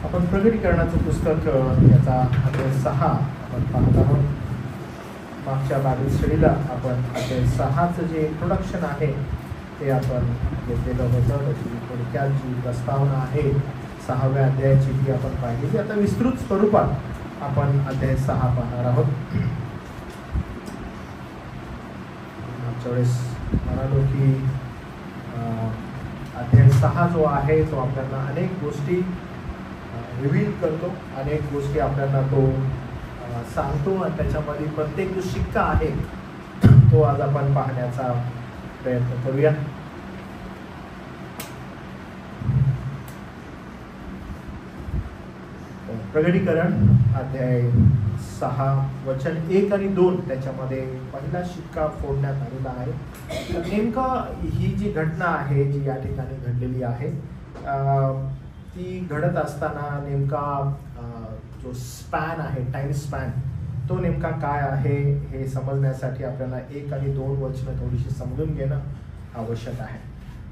आपण प्रगटीकरणाचं पुस्तक याचा अध्याय 6 आपण पाहत आहोत. मागच्या बायबल स्टडीला आपण अध्याय 6चं जे इंट्रोडक्शन आहे ते आपण घेतलेलं होतं. त्याची थोडक्यात जी प्रस्तावना आहे 6व्या अध्यायाची ती आपण पाहिली. आता विस्तृत स्वरूपात आपण अध्याय 6 पाहणार आहोत. मागच्या वेळेस म्हणालो की अध्याय 6 जो आहे तो आपल्याला अनेक गोष्टी रिव्हील करतो, अनेक गोष्टी आपल्याला तो सांगतो आणि त्याच्यामध्ये प्रत्येक जो शिक्का आहे तो आज आपण पाहण्याचा प्रयत्न करूया. प्रगटीकरण अध्याय 6 वचन 1 आणि 2 त्याच्यामध्ये पहिला शिक्का फोडण्यात आलेला आहे. तर नेमकं ही जी घटना आहे जी या ठिकाणी घडलेली आहे ती घडत असताना नेमका जो स्पॅन आहे, टाइम स्पॅन, तो नेमका काय आहे हे समजण्यासाठी आपल्याला 1 आणि 2 वचनं थोडीशी समजून घेणं आवश्यक आहे.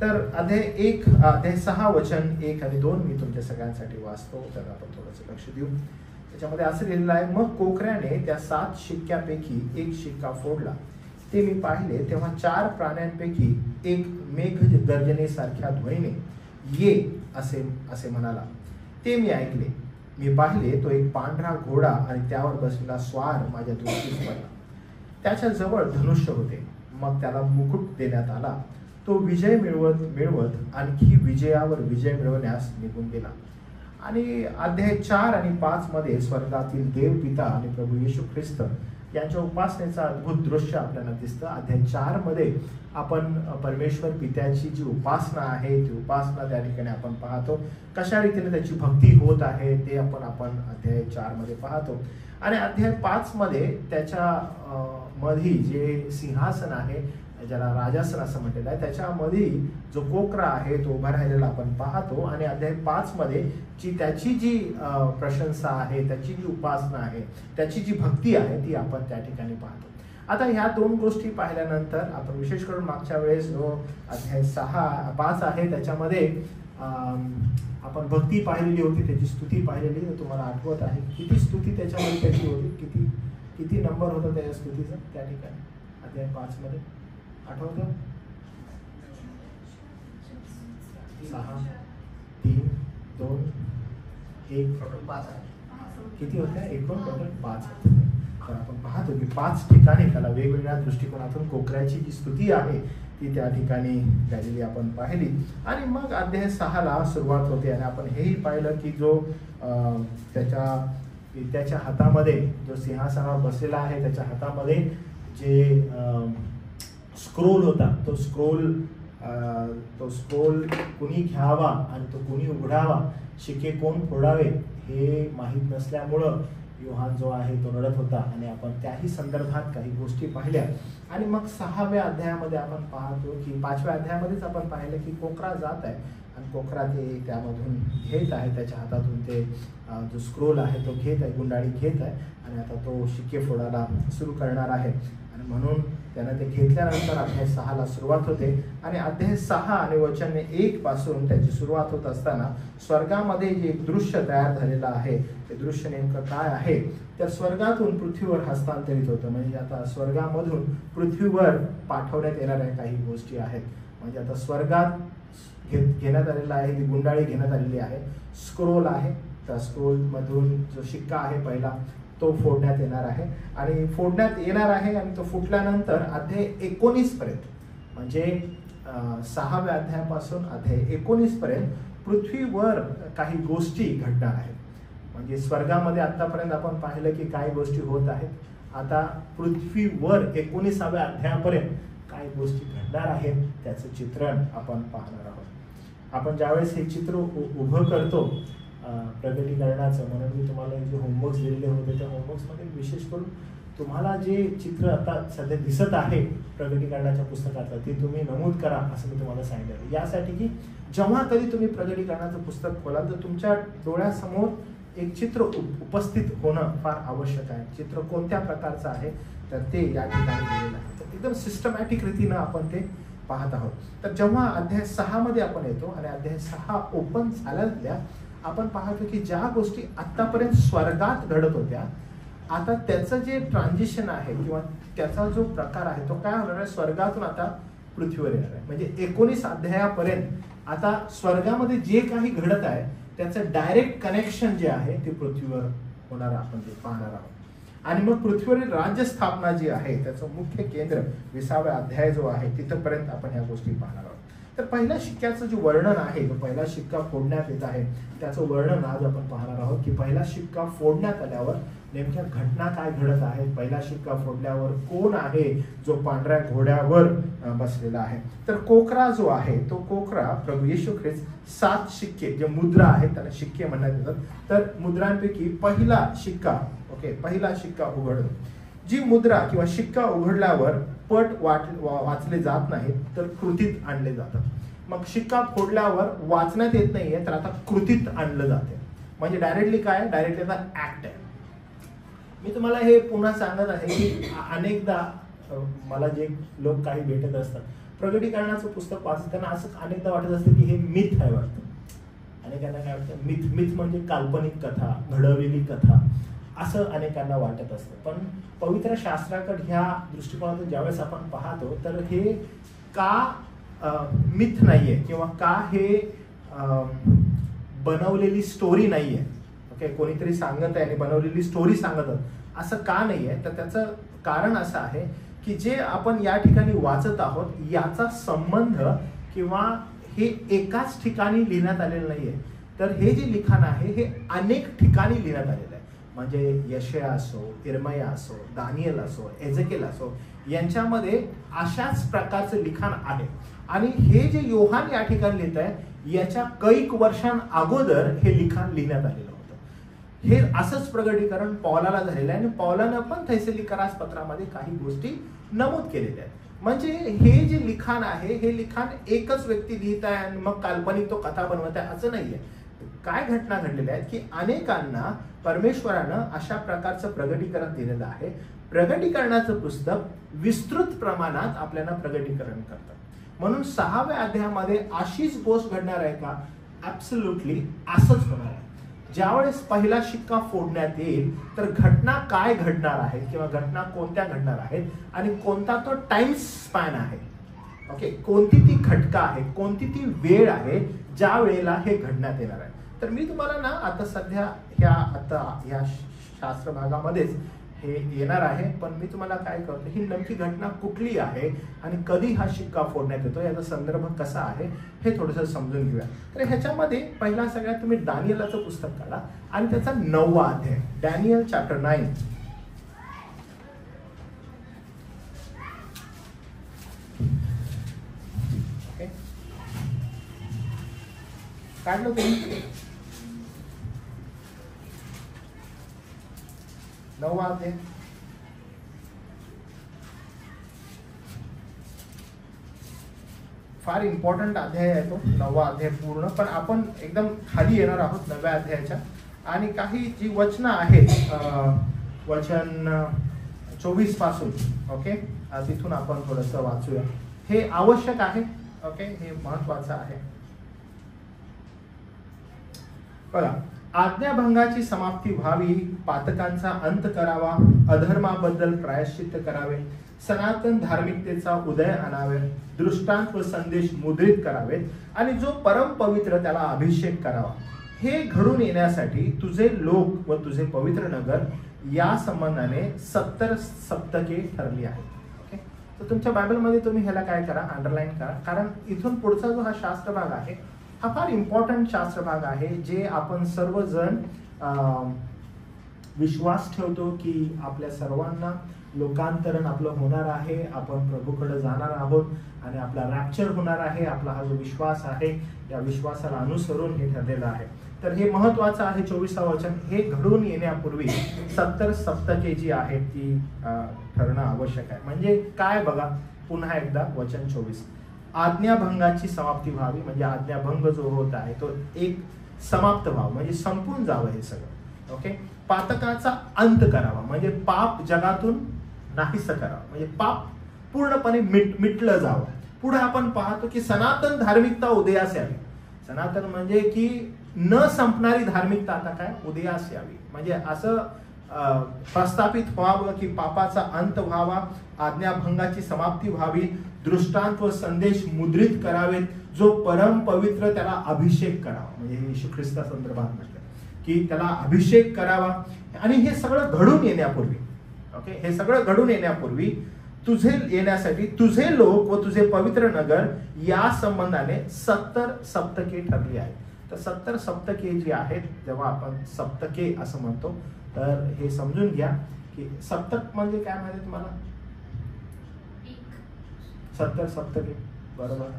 तर अध्याय 6 वचन 1 आणि 2 मी तुमच्या सगळ्यांसाठी वाचतो, तर आपण थोडंसं लक्ष देऊ. त्याच्यामध्ये असं लिहिलेलं आहे, मग कोकऱ्याने त्या 7 शिक्क्यापैकी एक शिक्का फोडला. ते मी पाहिले तेव्हा 4 प्राण्यांपैकी एक मेघ गर्जनेसारख्या ध्वनीने ये असे म्हणाला. ते मी ऐकले. मी पाहिले तो एक पांढरा घोडा आणि त्यावर बसलेला स्वार माझ्या दृष्टीस पडला. त्याच्या जवळ धनुष्य होते. मग त्याला मुकुट देण्यात आला. तो विजय मिळवत आणखी विजयावर विजय मिळवण्यास निघून गेला. आणि अध्याय 4 आणि 5 मध्ये स्वर्गातील देव पिता आणि प्रभू येशू ख्रिस्त यांच्या उपासनेचं अद्भुत दृश्य आपल्याला दिसतं. अध्याय 4 मध्ये आपण परमेश्वर पित्याची जी उपासना आहे ती उपासना त्या ठिकाणी आपण पाहतो. कशा रीतीने त्याची भक्ती होत आहे ते आपण अध्याय 4 मध्ये पाहतो. आणि अध्याय 5 मध्ये त्याच्या मध्ये जे सिंहासन आहे, ज्याला राजासन असं म्हटलेलं आहे, त्याच्यामध्ये जो कोकरा आहे तो उभा राहिलेला आपण पाहतो. आणि अध्याय 5 मध्ये त्याची जी प्रशंसा आहे, त्याची जी उपासना आहे, त्याची जी भक्ती आहे ती आपण त्या ठिकाणी पाहतो. आता ह्या 2 गोष्टी पाहिल्यानंतर आपण विशेष करून मागच्या वेळेस जो अध्याय 5 आहे त्याच्यामध्ये आपण भक्ती पाहिलेली होती, त्याची स्तुती पाहिलेली. तर तुम्हाला आठवत आहे किती स्तुती त्याच्यामध्ये त्याची होती, किती नंबर होता त्या स्तुतीचा त्या ठिकाणी अध्याय 5 मध्ये आठवतं? 6, 3, 2, 1 किती होत्या? एकूण टोटल 5. तर आपण पाहतो की 5 ठिकाणी त्याला वेगवेगळ्या दृष्टिकोनातून कोकऱ्याची जी स्तुती आहे ती त्या ठिकाणी गायलेली आपण पाहिली. आणि मग अध्याय 6ला सुरुवात होते आणि आपण हेही पाहिलं की जो त्याच्या हातामध्ये जो सिंहासनावर बसलेला आहे त्याच्या हातामध्ये जे स्क्रोल होता, तो स्क्रोल कुणी घ्यावा आणि तो कुणी उघडावा, शिके कोण फोडावे हे माहीत नसल्यामुळं योहान जो आहे तो रडत होता. आणि आपण त्याही संदर्भात काही गोष्टी पाहिल्या. आणि मग 6व्या अध्यायामध्ये आपण पाहतो की 5व्या अध्यायामध्येच आपण पाहिलं की कोकरा जात आहे आणि कोकरा ते त्यामधून घेत आहे, त्याच्या हातातून ते जो स्क्रोल आहे तो घेत आहे, गुंडाळी घेत आहे आणि आता तो शिक्के फोडायला सुरू करणार आहे. आणि म्हणून त्यानं ते घेतल्यानंतर अध्याय 6ला सुरुवात होते. आणि अध्याय 6 आणि वचन 1 पासून त्याची सुरुवात होत असताना स्वर्गामध्ये जे एक दृश्य तयार झालेलं आहे ते दृश्य नेमकं काय आहे तर स्वर्गातून पृथ्वीवर हस्तांतरित होतं. म्हणजे आता स्वर्गामधून पृथ्वीवर पाठवण्यात येणाऱ्या काही गोष्टी आहेत. म्हणजे आता स्वर्गात घेण्यात आलेला आहे, ती गुंडाळी घेण्यात आलेली आहे, स्क्रोल आहे. त्या स्क्रोलमधून जो शिक्का आहे पहिला तो फोडण्यात येणार आहे आणि फोडण्यात येणार आहे. आणि तो फुटल्यानंतर अध्याय 19 पर्यंत म्हणजे 6व्या अध्यायापासून अध्याय 19 पर्यंत पृथ्वीवर काही गोष्टी घडणार आहेत. म्हणजे स्वर्गामध्ये आतापर्यंत आपण पाहिलं की काही गोष्टी होत आहेत. आता पृथ्वीवर 19व्या अध्यायापर्यंत काही गोष्टी घडणार आहेत त्याचं चित्रण आपण पाहणार आहोत. आपण ज्यावेळेस हे चित्र उभं करतो प्रगटीकरणाचं, म्हणून मी तुम्हाला जे होमवर्क्स दिलेले होते त्या होमवर्क्समध्ये विशेष करून तुम्हाला जे चित्र आता सध्या दिसत आहे प्रगटीकरणाच्या पुस्तकातलं ते तुम्ही नमूद करा असं मी तुम्हाला सांगितलं. यासाठी की जेव्हा कधी तुम्ही प्रगटीकरणाचं पुस्तक खोलाल तर तुमच्या डोळ्यासमोर एक चित्र उपस्थित होणं फार आवश्यक आहे. चित्र कोणत्या प्रकारचं आहे तर ते या ठिकाणी दिलेलं आहे. तर एकदम सिस्टमॅटिक रीतीनं आपण ते पाहत आहोत. तर जेव्हा अध्याय 6 मध्ये आपण येतो आणि अध्याय 6 ओपन झाल्यातल्या आपण पाहतो की ज्या गोष्टी आतापर्यंत स्वर्गात घडत होत्या, आता त्याचं जे ट्रान्झिशन आहे किंवा त्याचा जो प्रकार आहे तो काय होणार आहे, स्वर्गातून आता पृथ्वीवर येणार आहे. म्हणजे 19 अध्यायापर्यंत आता स्वर्गामध्ये जे काही घडत आहे त्याचं डायरेक्ट कनेक्शन जे आहे ते पृथ्वीवर होणार आपण ते पाहणार आहोत. आणि मग पृथ्वीवरील राज्य स्थापना जी आहे त्याचं मुख्य केंद्र 20व्या अध्याय जो आहे तिथपर्यंत आपण ह्या गोष्टी पाहणार आहोत. तर पहिल्या शिक्क्याचं जे वर्णन आहे, तो पहिला शिक्का फोडण्यात येत आहे त्याचं वर्णन आज आपण पाहणार आहोत की पहिला शिक्का फोडण्यात आल्यावर नेमक्या घटना काय घडत आहेत, पहिला शिक्का फोडल्यावर कोण आहे जो पांढऱ्या घोड्यावर बसलेला आहे. तर कोकरा जो आहे तो कोकरा प्रभू येशू ख्रिस्त 7 शिक्के जे मुद्रा आहेत त्याला शिक्के म्हणण्यात येतात. तर मुद्रांपैकी पहिला शिक्का, पहिला शिक्का उघडतो. जी मुद्रा किंवा शिक्का उघडल्यावर पट वाचले जात नाहीत तर कृतीत आणले जातात. मग शिक्का फोडल्यावर वाचण्यात येत नाहीये तर आता कृतीत आणलं जाते. म्हणजे डायरेक्टली काय, डायरेक्टली आता ऍक्ट आहे. मी तुम्हाला हे पुन्हा सांगत आहे की अनेकदा मला जे लोक काही भेटत असतात प्रगटीकरणाचं पुस्तक वाचताना असं अनेकदा वाटत असतं की हे मिथ आहे वाटतं. अनेकांना काय वाटतं, मिथ म्हणजे काल्पनिक कथा, घडवलेली कथा असं अनेकांना वाटत असतं. पण पवित्र शास्त्राकडे ह्या दृष्टिकोनातून ज्यावेळेस आपण पाहतो तर हे का मिथ नाहीये किंवा का हे बनवलेली स्टोरी नाहीये, कोणीतरी सांगत आहे आणि बनवलेली स्टोरी सांगत असं का नाहीये, तर त्याचं कारण असं आहे की जे आपण या ठिकाणी वाचत आहोत याचा संबंध किंवा हे एकाच ठिकाणी लिहिण्यात आलेलं नाहीये, तर हे जे लिखाण आहे हे अनेक ठिकाणी लिहिण्यात आलेलं आहे. म्हणजे यशया असो, इर्मया असो, दानियल असो, एजेकिएल असो, यांच्यामध्ये अशाच प्रकारचं लिखाण आहे. आणि हे जे योहान या ठिकाणी लिहित आहे याच्या कैक वर्षांअगोदर हे लिखाण लिहिण्यात आलेलं होतं. हे असंच प्रगटीकरण पौलाला झालेलं आहे आणि पौलानं पण थेसलोनिकरास पत्रामध्ये काही गोष्टी नमूद केलेल्या आहेत. म्हणजे हे जे लिखाण आहे हे लिखाण एकच व्यक्ती लिहित आहे आणि मग काल्पनिक तो कथा बनवत आहे असं नाहीये. काय घटना घडलेल्या आहेत की अनेकांना परमेश्वरानं अशा प्रकारचं प्रगटीकरण दिलेलं आहे. प्रगटीकरणाचं पुस्तक विस्तृत प्रमाणात आपल्याला प्रगटीकरण करतं. म्हणून 6व्या अध्यायामध्ये अशीच गोष्ट घडणार आहे का? ॲब्सोल्युटली असंच होणार आहे. ज्यावेळेस पहिला शिक्का फोडण्यात येईल तर घटना काय घडणार आहे किंवा घटना कोणत्या घडणार आहेत आणि कोणता तो टाइम स्पॅन आहे, कोणती ती घटका आहे, कोणती ती वेळ आहे ज्या वेळेला हे घडण्यात येणार आहे. तर मी तुम्हाला ना आता सध्या ह्या शास्त्र भागामध्येच हे येणार आहे, पण मी तुम्हाला काय करतो, ही नेमकी घटना कुठली आहे आणि कधी हा शिक्का फोडण्यात येतो याचा संदर्भ कसा आहे हे थोडंसं समजून घेऊया. तर ह्याच्यामध्ये पहिला सगळ्यात तुम्ही दानियलाचं पुस्तक काढा आणि त्याचा 9वा अध्याय, डॅनियल चॅप्टर 9. काढलं तुम्ही? 9वा अध्याय. फार इम्पॉर्टंट अध्याय आहे तो 9वा अध्याय पूर्ण. पण आपण एकदम खाली येणार आहोत 9व्या अध्यायाच्या आणि काही जी वचनं आहेत वचन 24 पासून तिथून आपण थोडंसं वाचूया. हे आवश्यक आहे, हे महत्वाचं आहे. बघा, आज्ञाभंगाची समाप्ती व्हावी, पातकांचा अंत करावा, अधर्माबद्दल प्रायश्चित्त करावे, सनातन धार्मिकतेचा उदय आणावे, दृष्टांत व संदेश मुद्रित करावेत आणि जो परम पवित्र त्याला अभिषेक करावा. हे घडून येण्यासाठी तुझे लोक व तुझे पवित्र नगर या संबंधाने 70 सप्तके ठरली आहेत. तर तुमच्या बायबलमध्ये तुम्ही ह्याला काय करा, अंडरलाईन करा, कारण इथून पुढचा जो हा शास्त्र भाग आहे हा फार इम्पॉर्टंट शास्त्र भाग आहे, जे आपण सर्वजण विश्वास ठेवतो की आपल्या सर्वांना लोकांतरण आपलं होणार आहे, आपण प्रभूकडे जाणार आहोत आणि आपला रॅप्चर होणार आहे. आपला हा जो विश्वास आहे या विश्वासाला अनुसरून हे ठरलेलं आहे. तर हे महत्वाचं आहे. 24वा वचन, हे घडून येण्यापूर्वी 70 सप्तके जी आहेत ती ठरणं आवश्यक आहे. म्हणजे काय बघा, पुन्हा एकदा वचन 24, आज्ञाभंगाची समाप्ती व्हावी, म्हणजे आज्ञाभंग जो होत आहे तो एक समाप्त व्हावं, म्हणजे संपून जावं हे सगळं. पातकाचा अंत करावा, म्हणजे पाप जगातून नाहीसं करावं, म्हणजे पाप पूर्णपणे मिटलं जावं. पुढे आपण पाहतो की सनातन धार्मिकता उदयास यावी. सनातन म्हणजे की न संपणारी धार्मिकता आता काय उदयास यावी, म्हणजे असं प्रस्थापित व्हावं की पापाचा अंत व्हावा, आज्ञाभंगाची समाप्ती व्हावी, दृष्टांत व संदेश मुद्रित करावेत, जो परम पवित्र त्याला अभिषेक करावा. म्हणजे येशू ख्रिस्ता संदर्भात म्हटलं की त्याला अभिषेक करावा. आणि हे सगळं घडून येण्यापूर्वी, ओके, हे सगळं घडून येण्यापूर्वी तुझे येण्यासाठी तुझे लोक व तुझे पवित्र नगर या संबंधाने 70 सप्तके ठरली आहेत. तर 70 सप्तके जी आहेत, जेव्हा आपण सप्तके असं म्हणतो तर हे समजून घ्या की सप्तक म्हणजे काय माहिती तुम्हाला? 70 सप्तके बरोबर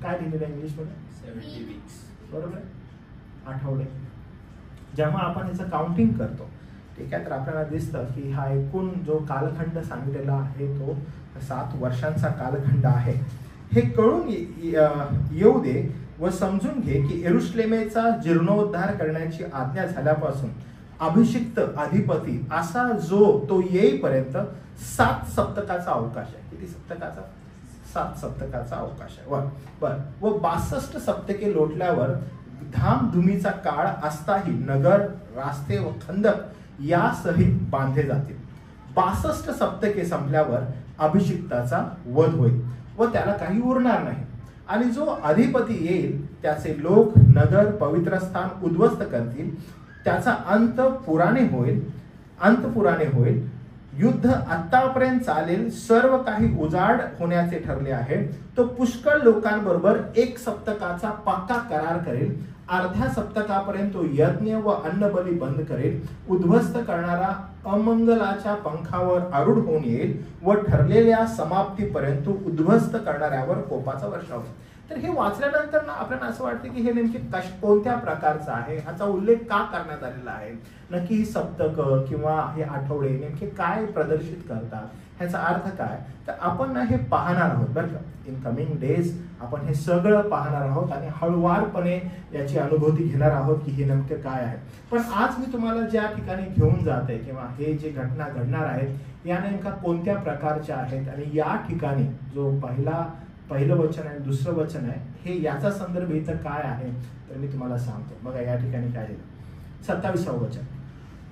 काय दिलेलं आहे इंग्लिश मध्ये? 70 वीक्स बरोबर, आठवडे. जेव्हा आपण याचं काउंटिंग करतो, ठीक आहे, तर आपल्याला दिसतं की हा एकूण जो कालखंड सांगितलेला आहे तो 7 वर्षांचा कालखंड आहे. हे कळून येऊ दे व समजून घे की यरुशलेमेचा जीर्णोद्धार करण्याची आज्ञा झाल्यापासून अभिषिक्त अधिपती असा जो तो येईपर्यंत 7 सप्तकाचा अवकाश आहे. किती सप्तकाचा? 7 सप्तकाचा अवकाश आहे. बर, व 62 सप्तके लोटल्यावर धामधुमीचा काळ असताही नगर, रास्ते व खंदक या सहित बांधले जातील. 62 सप्तके संपल्यावर अभिषिक्ताचा वध होईल व त्याला काही उरणार नाही. आणि जो अधिपती येईल त्याचे लोक नगर, पवित्र स्थान उद्ध्वस्त करतील. त्याचा अंत पुराणे होईल. युद्ध आतापर्यंत चालेल, सर्व काही उजाड होण्याचे ठरले आहे. तो पुष्कळ लोकांबरोबर 1 सप्तकाचा पक्का करार करेल. अर्ध्या सप्तकापर्यंत तो यज्ञ व अन्नबली बंद करेल. उद्ध्वस्त करणारा अमंगलाच्या पंखावर आरूढ होऊन येईल व ठरलेल्या समाप्तीपर्यंत उद्ध्वस्त करणाऱ्यावर कोपाचा वर्षाव होईल. तर हे वाचल्यानंतर ना आपल्याला असं वाटतं की हे नेमके कोणत्या प्रकारचं आहे, ह्याचा उल्लेख का करण्यात आलेला आहे, नक्की ही सप्तक किंवा हे आठवडे नेमके काय प्रदर्शित करतात, ह्याचा अर्थ काय, तर आपण ना हे पाहणार आहोत बरं का. इन कमिंग डेज आपण हे सगळं पाहणार आहोत आणि हळूवारपणे याची अनुभूती घेणार आहोत की हे नेमकं काय आहे. पण आज मी तुम्हाला ज्या ठिकाणी घेऊन जाते किंवा हे जे घटना घडणार आहेत या नेमका कोणत्या प्रकारच्या आहेत आणि या ठिकाणी जो पहिलं वचन आहे, दुसरं वचन आहे, हे याचा संदर्भ इथं काय आहे तर मी तुम्हाला सांगतो. बघा या ठिकाणी काय लिहिलं, 27वं वचन,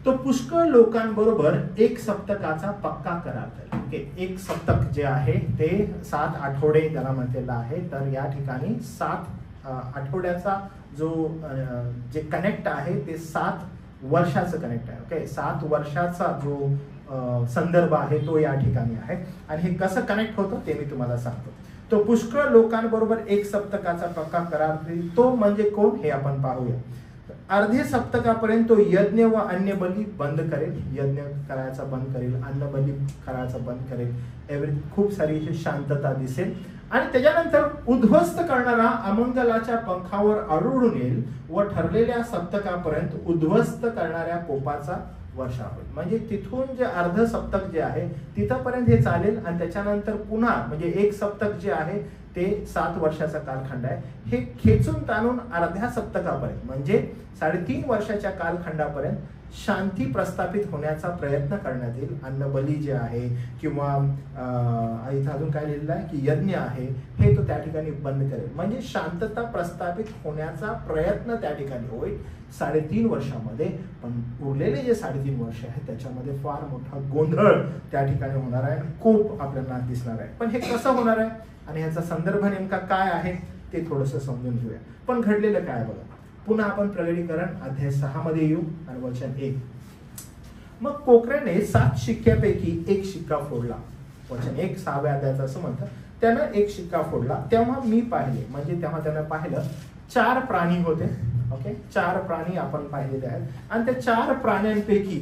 तो पुष्कळ लोकांबरोबर 1 सप्तकाचा पक्का करार करेल. ओके, 1 सप्तक जे आहे ते 7 आठवडे त्याला म्हटलेलं आहे. तर या ठिकाणी 7 आठवड्याचा जो जे कनेक्ट आहे ते 7 वर्षाचं कनेक्ट आहे. ओके, 7 वर्षाचा जो संदर्भ आहे तो या ठिकाणी आहे. आणि हे कसं कनेक्ट होतं ते मी तुम्हाला सांगतो. तो पुष्कळ लोकांबरोबर 1 सप्तकाचा पक्का करार करेल. तो म्हणजे कोण हे आपण पाहूया. अर्धे सप्तकापर्यंत तो यज्ञ व अन्नबली बंद करेल. यज्ञ करायचा बंद करेल, अन्नबली करायचा बंद करेल. खूप सारी शांतता दिसेल. आणि त्याच्यानंतर उद्ध्वस्त करणारा अमंगलाच्या पंखावर आरूढून येईल व ठरलेल्या सप्तकापर्यंत उद्ध्वस्त करणाऱ्या कोपाचा वर्षा होईल. म्हणजे तिथून जे अर्ध सप्तक जे आहे तिथपर्यंत हे चालेल आणि त्याच्यानंतर पुन्हा म्हणजे 1 सप्तक जे आहे ते 7 वर्षाचा कालखंड आहे. हे खेचून ताणून अर्ध्या सप्तकापर्यंत म्हणजे 3.5 वर्षाच्या कालखंडापर्यंत शांती प्रस्थापित होण्याचा प्रयत्न करण्यात येईल. अन्नबली जे आहे किंवा इथं अजून काय लिहिलेलं आहे की यज्ञ आहे हे तो त्या ठिकाणी बंद करेल. म्हणजे शांतता प्रस्थापित होण्याचा प्रयत्न त्या ठिकाणी होईल 3.5 वर्षामध्ये. पण उरलेले जे 3.5 वर्ष आहेत त्याच्यामध्ये फार मोठा गोंधळ त्या ठिकाणी होणार आहे, खूप आपल्याला दिसणार आहे. पण हे कसं होणार आहे आणि ह्याचा संदर्भ नेमका काय आहे ते थोडंसं समजून घेऊया. पण घडलेलं काय बघा. पुन्हा आपण प्रगटीकरण अध्याय 6 मध्ये येऊ आणि वचन 1. मग कोकऱ्याने 7 शिक्क्यापैकी 1 शिक्का फोडला. वचन 1 6व्या अध्यायाचं असं म्हणतं, त्यानं 1 शिक्का फोडला. तेव्हा मी पाहिले, म्हणजे तेव्हा त्यानं पाहिलं 4 प्राणी होते. ओके, 4 प्राणी आपण पाहिलेले आहेत. आणि त्या 4 प्राण्यांपैकी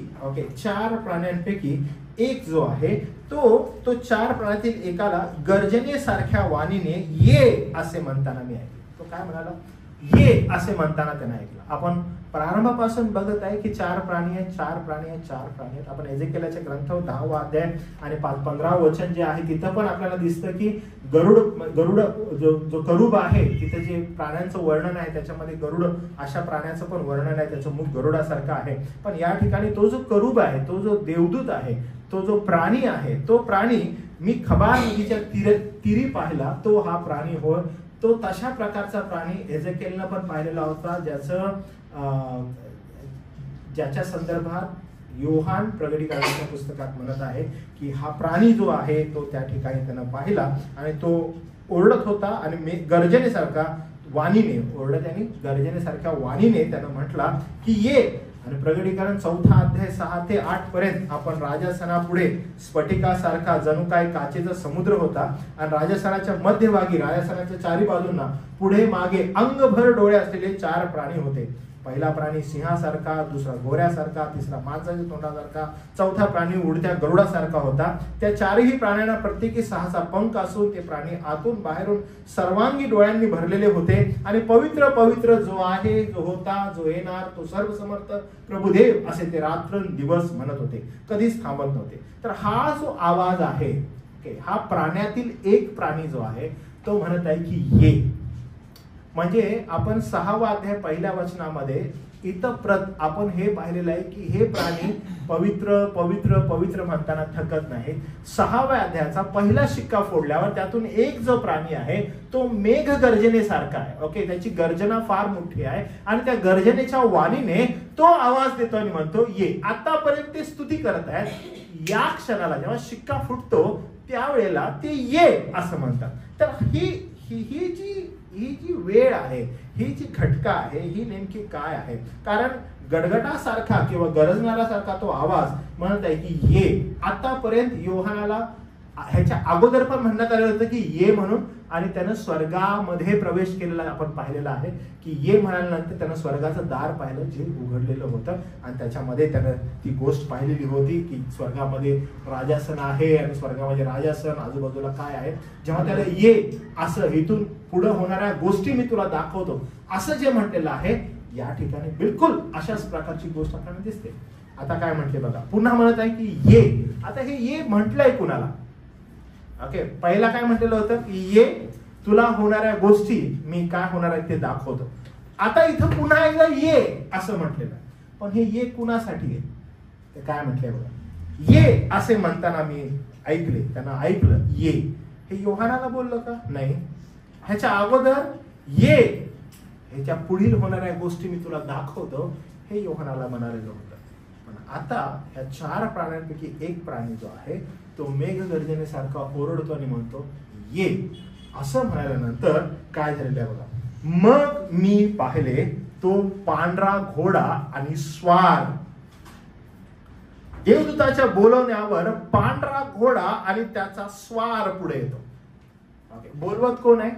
4 प्राण्यांपैकी एक जो आहे तो 4 प्राण्यातील एकाला गर्जनेसारख्या वाणीने ये असे म्हणताना मी ऐकले. तो काय म्हणाला? ये असे म्हणताना त्यांना ऐकलं. आपण प्रारंभापासून बघत आहे की 4 प्राणी आहेत, 4 प्राणी आहेत, 4 प्राणी आहेत. आपण एजेकियेलच्या ग्रंथ 10वा अध्याय आणि 15वा वचन जे आहे तिथं पण आपल्याला दिसतं की गरुड जो करूब आहे तिथे जे प्राण्यांचं वर्णन आहे त्याच्यामध्ये गरुड अशा प्राण्याचं पण वर्णन आहे. त्याचं मुख गरुडासारखं आहे. पण या ठिकाणी तो जो करूब आहे, तो जो देवदूत आहे, तो जो प्राणी आहे, तो प्राणी मी खबार नदीच्या तीरी पाहिला. तो हा प्राणी होय. तो तशा प्रकारचा प्राणी एजेकियलनं पण पाहिलेला होता, ज्याच्या संदर्भात योहान प्रकटीकरणाच्या पुस्तकात म्हणत आहे की हा प्राणी जो आहे तो त्या ठिकाणी त्यानं पाहिला आणि तो ओरडत होता आणि गर्जनेसारखा वाणीने ओरडत आणि गर्जनेसारख्या वाणीने त्यानं म्हटला की ये. आणि प्रकटीकरण 4 अध्याय 6 ते 8 पर्यंत आपण राजासनापुढे स्फटिकासारखा जणू काय काचेचा समुद्र होता आणि राजासनाच्या मध्यभागी राजासनाच्या चारी बाजूंना पुढे मागे अंगभर डोळे असलेले 4 प्राणी होते. पहिला प्राणी सिंहासारखा, दुसरा घोड्यासारखा, तिसरा माणसाच्या तोंडासारखा, चौथा प्राणी उडत्या गरुडासारखा होता. त्या 4ही प्राण्यांना प्रत्येकी 6 पंख असून ते प्राणी आतून बाहेरून सर्वांगी डोळ्यांनी भरलेले होते आणि पवित्र पवित्र जो आहे, जो होता, जो येणार, तो सर्वसमर्थ प्रभुदेव असे ते रात्रंदिवस म्हणत होते, कधीच थांबत नव्हते. तर हा जो आवाज आहे, हा प्राण्यातील एक प्राणी जो आहे तो म्हणत आहे की ये. म्हणजे आपण 6वा अध्याय पहिल्या वचनामध्ये इतप्रत आपण हे पाहिलेलं आहे की हे प्राणी पवित्र पवित्र पवित्र म्हणताना थकत नाही. 6व्या अध्यायाचा पहिला शिक्का फोडल्यावर त्यातून एक जो प्राणी आहे तो मेघ गर्जनेसारखा आहे. ओके, त्याची गर्जना फार मोठी आहे आणि त्या गर्जनेच्या वाणीने तो आवाज देतो आणि म्हणतो ये. आतापर्यंत ते स्तुती करत आहेत, या क्षणाला जेव्हा शिक्का फुटतो त्यावेळेला ते ये असं म्हणतात. तर ही जी वेळ आहे, ही जी घटका आहे, ही नेमकी काय आहे? कारण गडगडासारखा किंवा गरजणारा सारखा तो आवाज म्हणत आहे की ये. आतापर्यंत योहानाला ह्याच्या अगोदर पण म्हणण्यात आलं होतं की ये म्हणून, आणि त्यानं स्वर्गामध्ये प्रवेश केलेला आपण पाहिलेला आहे की ये म्हणाल्यानंतर त्यानं स्वर्गाचं दार पाहिलं जे उघडलेलं होतं आणि त्याच्यामध्ये त्यानं ती गोष्ट पाहिलेली होती की स्वर्गामध्ये राजासन आहे आणि स्वर्गामध्ये राजासन आजूबाजूला काय आहे. जेव्हा त्याला ये असं इथून पुढे होणाऱ्या गोष्टी मी तुला दाखवतो असं जे म्हटलेलं आहे, या ठिकाणी बिलकुल अशाच प्रकारची गोष्ट आपल्याला दिसते. आता काय म्हटले बघा, पुन्हा म्हणत आहे की ये. आता हे ये म्हटलंय कुणाला? ओके, पहिला काय म्हटलेलं होतं की ये, तुला होणाऱ्या गोष्टी मी काय होणार आहे ते दाखवतो. आता इथं पुन्हा एकदा ये असं म्हटलेलं, पण हे ये कुणासाठी आहे ते काय म्हटलंय बघा. ये असे म्हणताना मी ऐकले, त्यांना ऐकलं ये. हे योहानाला बोललं का? नाही. ह्याच्या अगोदर ये, ह्याच्या पुढील होणाऱ्या गोष्टी मी तुला दाखवतो, हे योहानाला म्हणालेलं होतं. पण आता ह्या 4 प्राण्यांपैकी एक प्राणी जो आहे तो मेघ गर्जनेसारखा ओरडतो आणि म्हणतो ये. असं म्हणाल्यानंतर काय झालेलं आहे बघा. मग मी पाहिले तो पांढरा घोडा आणि स्वार. देवदूताच्या बोलवण्यावर पांढरा घोडा आणि त्याचा स्वार पुढे येतो. बोलवत कोण आहे?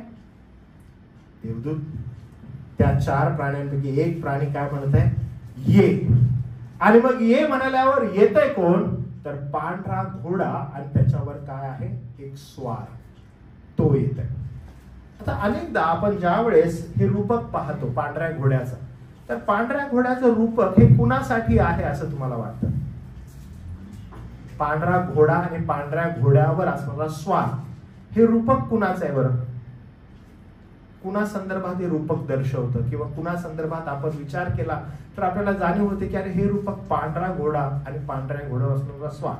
देवदूत. त्या 4 प्राण्यांपैकी एक प्राणी काय म्हणत आहे? ये. आणि मग ये म्हणाल्यावर येतंय कोण? तर पांढरा घोडा आणि त्याच्यावर काय आहे? एक स्वार, तो येत आहे. आता अनेकदा आपण ज्या वेळेस हे रूपक पाहतो पांढऱ्या घोड्याचं, तर पांढऱ्या घोड्याचं रूपक हे कुणासाठी आहे असं तुम्हाला वाटतं? पांढरा घोडा आणि पांढऱ्या घोड्यावर असणारा स्वार हे रूपक कुणाचं आहे बरं? कुणा संदर्भात हे रूपक दर्शवतं किंवा कुणा संदर्भात आपण विचार केला तर आपल्याला जाणीव होते की अरे हे रूपक पांढरा घोडा आणि पांढऱ्या घोड्यावर असणारा स्वार,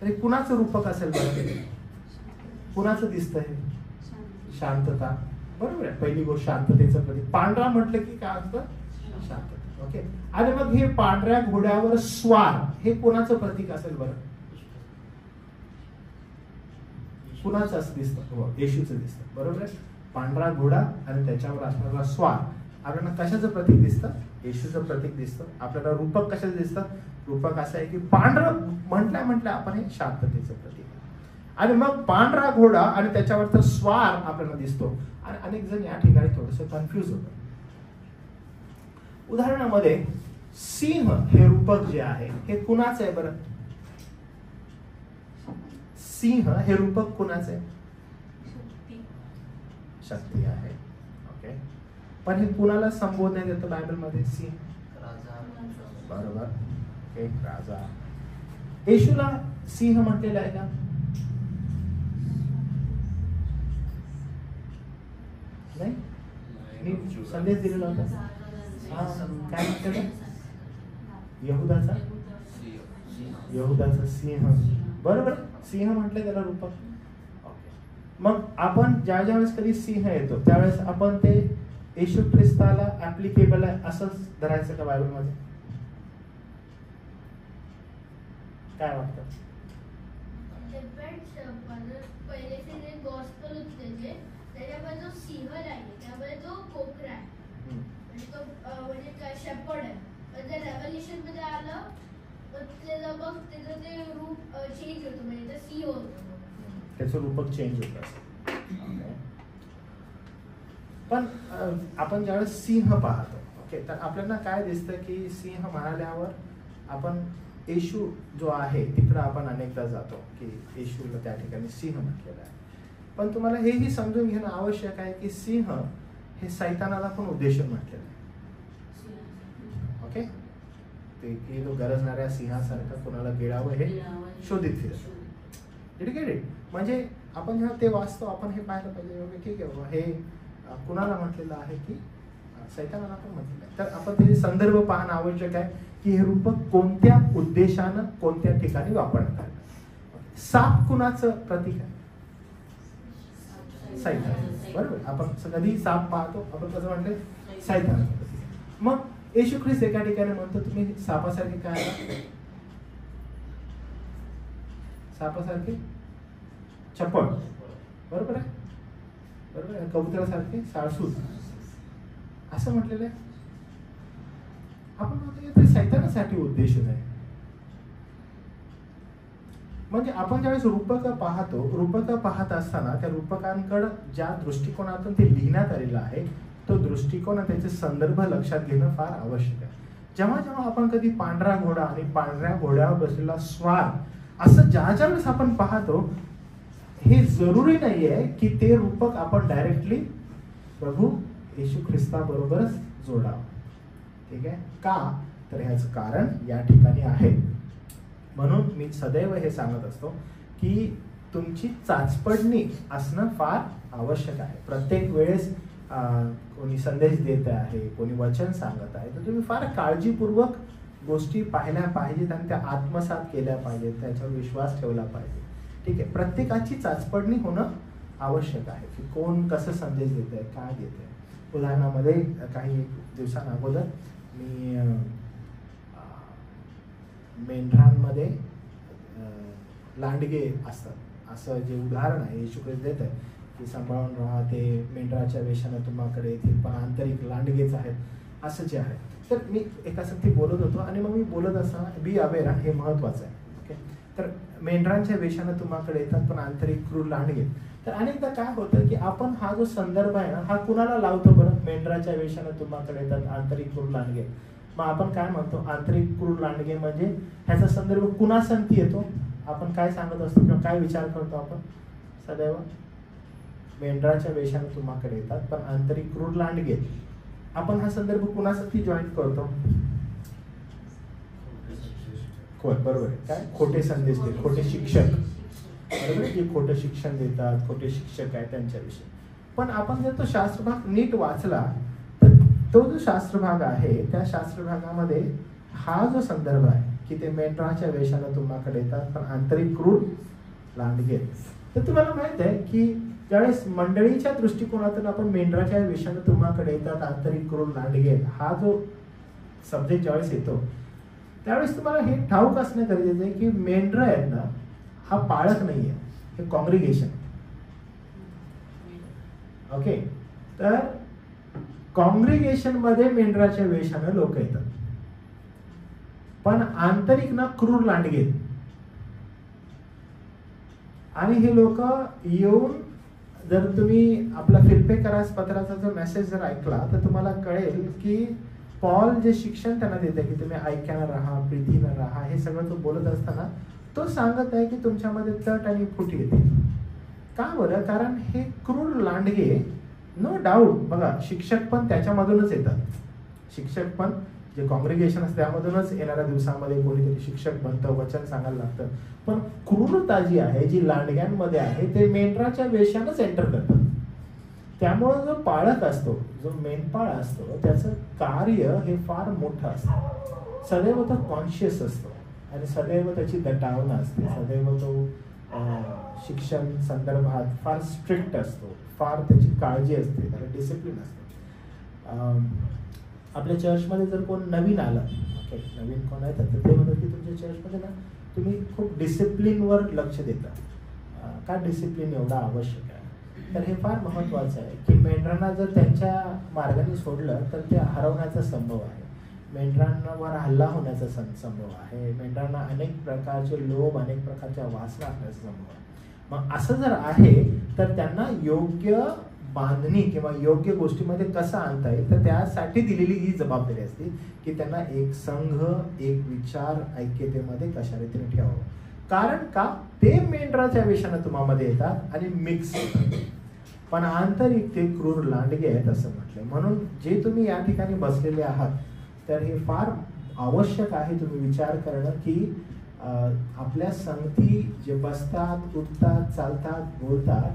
तर हे कुणाचं रूपक असेल बरं? कुणाचं दिसतं हे? शांतता. बरोबर आहे, पहिली गोष्ट शांततेचं प्रतीक. पांढरा म्हटलं की काय असतं? शांतता. ओके, आणि मग हे पांढऱ्या घोड्यावर स्वार हे कोणाचं प्रतीक असेल बरं? कुणाचं असं दिसतं? येशूचं दिसतं. बरोबर आहे, पांढरा घोडा आणि त्याच्यावर असणारा स्वार आपल्याला कशाचं प्रतीक दिसतं? येशूचं प्रतीक दिसतं. आपल्याला रूपक कशाचं दिसतं? रूपक असं आहे की पांढरं म्हटल्या आपण हे शांततेचं प्रतीक. आणि मग पांढरा घोडा आणि त्याच्यावरचा स्वार आपल्याला दिसतो आणि अनेक जण या ठिकाणी थोडंसं कन्फ्युज होतं. उदाहरणामध्ये सिंह हे रूपक जे आहे हे कुणाचं आहे बरं? सिंह हे रूपक कुणाचं आहे? शक्ती आहे. ओके, पण हे कुणाला संबोधण्यात येतं बायबल मध्ये? सिंह, बरोबर. ओके, राजा. येशूला सिंह म्हटलेलं आहे का? नाही. मी संदेश दिलेला होता. काय म्हटलं? यहुदाचा सिंह. बरोबर, सिंह म्हटलं त्याला रूपक. ओके, मग आपण ज्या ज्यावेळेस कधी सिंह येतो त्यावेळेस आपण ते येशू ख्रिस्ताला ऍप्लिकेबल आहे असंच धरायचं का बायबलमध्ये? काय वाटतं? पहिलेचे जे गॉस्पेल होते त्याच्यामध्ये जो सिंह आहे त्यामध्ये जो कोकरा आहे म्हणजे तो म्हणजे काय शेपर्ड आहे. पण त्या रेव्होल्युशन मध्ये आलं तर त्याचं बघ त्याचं ते रूप चेंज होतं म्हणजे ते सिंह होतं. त्याचं रूपक चेंज होत असतं. पण आपण ज्यावेळेस सिंह पाहतो ओके तर आपल्याला काय दिसतं की सिंह म्हणाल्यावर आपण येशू जो आहे तिकडं आपण अनेकदा जातो की येशूला त्या ठिकाणी सिंह म्हटलेलं आहे. पण तुम्हाला हेही समजून घेणं आवश्यक आहे की सिंह हे सैतानाला पण उद्देशून म्हटलेलं आहे. ओके ते की तो गरजणाऱ्या सिंहासारखं कोणाला गिळावं हे शोधित फिरत. ठीक आहे. म्हणजे आपण जेव्हा ते वाचतो आपण हे पाहायला पाहिजे ठीक आहे हे कुणाला म्हटलेलं आहे की सैतानाला पण म्हटलेलं आहे. तर आपण त्याचे संदर्भ पाहणं आवश्यक आहे की हे रूपक कोणत्या उद्देशानं कोणत्या ठिकाणी वापरण्यात आलं. साप कुणाचं प्रतीक आहे? सैतान. बरोबर. आपण कधी साप पाहतो आपण कसं म्हणतो? सैतान. मग येशू ख्रिस्त एका ठिकाणी म्हणतो तुम्ही सापासारखे काय सापासारखे चपळ. बरोबर आहे. बरोबर आहे. कबुतरासारखे साळसूद असं म्हटलेलं आहे. आपण म्हणतो सैतानासाठी उद्देश आहे. म्हणजे आपण ज्यावेळेस रूपक पाहतो रूपक पाहत असताना त्या रूपकांकडे ज्या दृष्टिकोनातून ते लिहिण्यात आलेलं आहे तो दृष्टिकोन त्याचे संदर्भ लक्षात घेणं फार आवश्यक आहे. जेव्हा जेव्हा आपण कधी पांढरा घोडा आणि पांढऱ्या घोड्यावर बसलेला स्वार असं ज्या वेळेस आपण पाहतो हे जरुरी नाहीये की ते रूपक आपण डायरेक्टली प्रभू येशू ख्रिस्ताबरोबरच जोडावं. ठीक आहे का? तर ह्याचं कारण या ठिकाणी आहे. म्हणून मी सदैव हे सांगत असतो की तुमची चाचपडणी असणं फार आवश्यक आहे. प्रत्येक वेळेस कोणी संदेश देत आहे कोणी वचन सांगत आहे तर तुम्ही फार काळजीपूर्वक गोष्टी पाहिल्या पाहिजेत आणि त्या आत्मसात केल्या पाहिजेत त्याच्यावर विश्वास ठेवला पाहिजे. ठीक आहे. प्रत्येकाची चाचपडणी होणं आवश्यक आहे की कोण कसं संदेश देत आहे काय देत आहे. उदाहरणामध्ये काही दिवसांअगोदर मी मेंढरांमध्ये लांडगे असतात असं जे उदाहरण आहे येशू ख्रिस्त देत आहे की सांभाळून राहा ते मेंढराच्या वेशानं तुम्हाकडे येतील पण आंतरिक लांडगेच आहेत असं जे आहे. तर मी एका संगती बोलत होतो आणि मग मी बोलत असताना बी अवेअर हे महत्वाचं आहे. ओके तर मेंढरांच्या वेशानं तुम्हाकडे येतात पण आंतरिक क्रूर लांडगे. तर अनेकदा काय होतं की आपण हा जो संदर्भ आहे ना हा कुणाला लावतो बरं? मेंढराच्या वेशानं तुम्हाकडे येतात आंतरिक क्रूर लांडगे. मग आपण काय म्हणतो आंतरिक क्रूर लांडगे म्हणजे ह्याचा संदर्भ कुणासंगती येतो? आपण काय सांगत असतो किंवा काय विचार करतो आपण सदैव? मेंढराच्या वेशानं तुम्हाकडे येतात पण आंतरिक क्रूर लांडगे. आपण हा संदर्भ कुणासाठी जॉईन करतो? बरोबर आहे. काय? खोटे संदेश देत खोटे शिक्षक. बरोबर आहे की खोटं शिक्षण देतात खोटे शिक्षक आहेत त्यांच्याविषयी. पण आपण जर तो शास्त्रभाग नीट वाचला तर तो जो शास्त्रभाग आहे त्या शास्त्रभागामध्ये हा जो संदर्भ आहे की ते मेंढराच्या वेशानं तुम्हाकडे येतात पण आंतरिक क्रूर लांडगे. तर तुम्हाला माहित आहे की ज्यावेळेस मंडळीच्या दृष्टिकोनातून आपण मेंढराच्या वेशानं तुम्हाकडे येतात आंतरिक क्रूर लांडगे हा जो सब्जेक्ट ज्यावेळेस येतो त्यावेळेस तुम्हाला हे ठाऊक असणं गरजेचं आहे की मेंढर आहेत ना हा पाळक नाहीये हे कॉंग्रिगेशन. ओके तर कॉंग्रिगेशन मध्ये मेंढराच्या वेशानं लोक येतात पण आंतरिक ना क्रूर लांडगे. आणि हे लोक येऊन जर तुम्ही आपला फिल्पेकरास पत्राचा जो मेसेज जर ऐकला तर तुम्हाला कळेल की पॉल जे शिक्षण त्यांना देते की तुम्ही ऐक्यानं राहा प्रीतीनं राहा हे सगळं तो बोलत असताना तो सांगत आहे की तुमच्यामध्ये तट आणि फुट येते. का बरं? कारण हे क्रूर लांडगे नो डाऊट बघा शिक्षक पण त्याच्यामधूनच येतात. शिक्षक पण जे कॉंग्रिगेशन असते त्यामधूनच येणाऱ्या दिवसामध्ये कोणीतरी शिक्षक बनतं वचन सांगायला लागतं. पण क्रूरता जी आहे जी लांडग्यांमध्ये आहे ते मेंढराच्या वेशानंच एंटर करतात. त्यामुळे जो पाळक असतो जो मेंढपाळ असतो त्याचं कार्य हे फार मोठं असतं. सदैव तो कॉन्शियस असतो आणि सदैव त्याची दटावना असते. सदैव तो शिक्षण संदर्भात फार स्ट्रिक्ट असतो, फार त्याची काळजी असते, त्याला डिसिप्लिन असतं. आपल्या चर्चमध्ये जर कोण नवीन आलं, ओके, नवीन कोण आहे तर ते म्हणतात की तुमच्या चर्चमध्ये ना तुम्ही खूप डिसिप्लिनवर लक्ष देता. का डिसिप्लिन एवढा आवश्यक आहे? तर हे फार महत्त्वाचं आहे की मेंढरांना जर त्यांच्या मार्गाने सोडलं तर ते हरवण्याचा संभव आहे, मेंढरांवर हल्ला होण्याचा संभव आहे, मेंढरांना अनेक प्रकारचे लोभ, अनेक प्रकारच्या वासना असण्याचा संभव आहे. मग असं जर आहे तर त्यांना योग्य बांधणी किंवा योग्य गोष्टीमध्ये कसं आणता येईल तर त्यासाठी दिलेली ही जबाबदारी असते की त्यांना एक संघ, एक विचार ऐक्यतेमध्ये कशा रीतीने ठेवावं. कारण का ते मेंढराच्या वेशानं तुम्हामध्ये येतात आणि मिक्स होतात, पण आंतरिक ते क्रूर लांडगे आहेत असं म्हटलं. म्हणून जे तुम्ही या ठिकाणी बसलेले आहात तर हे फार आवश्यक आहे तुम्ही विचार करणं की आपल्या संगती जे बसतात, उठतात, चालतात, बोलतात,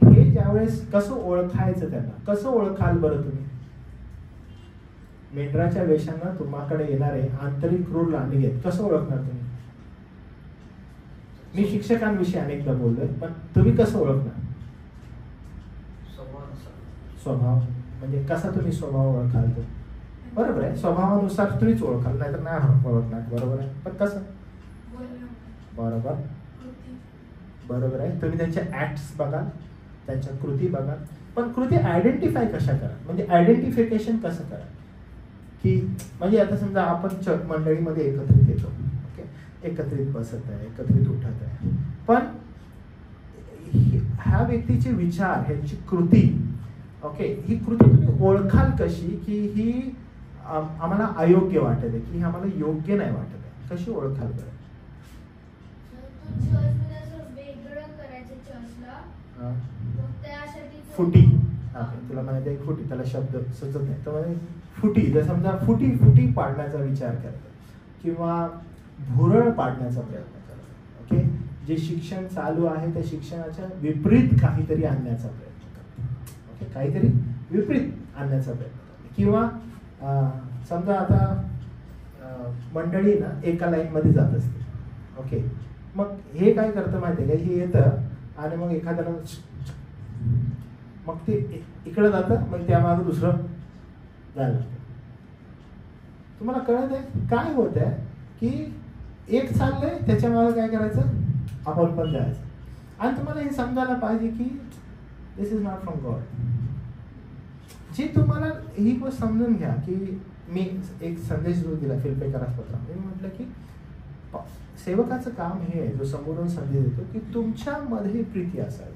हे ज्यावेळेस कसं ओळखायचं, त्यांना कसं ओळखाल बरं तुम्ही? मेंढराच्या वेशानं तुम्हाकडे येणारे आंतरिक क्रूर लांडगे आहेत, कसं ओळखणार तुम्ही? मी शिक्षकांविषयी अनेकदा बोललोय, पण तुम्ही कसं ओळखणार? स्वभाव म्हणजे कसा तुम्ही स्वभाव ओळखाल? तो बरोबर आहे, स्वभावानुसार तुम्हीच ओळखाल, नाहीतर नाही ओळखणार. बरोबर आहे, पण कसं? बरोबर बरोबर आहे. तुम्ही त्यांचे ऍक्ट्स बघा, त्यांच्या कृती बघा, पण कृती आयडेंटिफाय कशा करा, म्हणजे आयडेंटिफिकेशन कसं करा की म्हणजे आता समजा आपण मंडळीमध्ये एकत्रित येतो, ओके, एकत्रित बसत आहे, एकत्रित उठत आहे, पण ह्या व्यक्तीचे विचार, ह्यांची कृती, ओके, ही कृती तुम्ही ओळखाल कशी की ही आम्हाला अयोग्य वाटत आहे की आम्हाला योग्य नाही वाटत आहे? कशी ओळखाल बरं? फुटी, तुला माहिती आहे फुटी, त्याला शब्द सुचत नाही तर म्हणजे फुटी, जर समजा फुटी पाडण्याचा विचार करतात किंवा भुरळ पाडण्याचा प्रयत्न करतात, ओके, जे शिक्षण चालू आहे त्या शिक्षणाच्या विपरीत काहीतरी आणण्याचा प्रयत्न करतात, ओके, काहीतरी विपरीत आणण्याचा प्रयत्न करतात. किंवा समजा आता मंडळी ना एका लाईनमध्ये जात असते, ओके, मग हे काय करतं माहिती आहे का, हे येतं आणि मग एखाद्याला मग ते इकडं जातं, मग त्यामागं दुसरं जायला लागतं. तुम्हाला कळत आहे काय होत आहे की एक चाललंय त्याच्या मागे काय करायचं, आपण पण जायचं. आणि तुम्हाला हे समजायला पाहिजे की दिस इज नॉट फ्रॉम गॉड. जे तुम्हाला ही गोष्ट समजून घ्या की मी एक संदेश जो दिला फिल्पेकरास पत्र, मी म्हटलं की सेवकाचं काम हे आहे, जो समोरून संदेश देतो की तुमच्यामध्ये प्रीती असावी,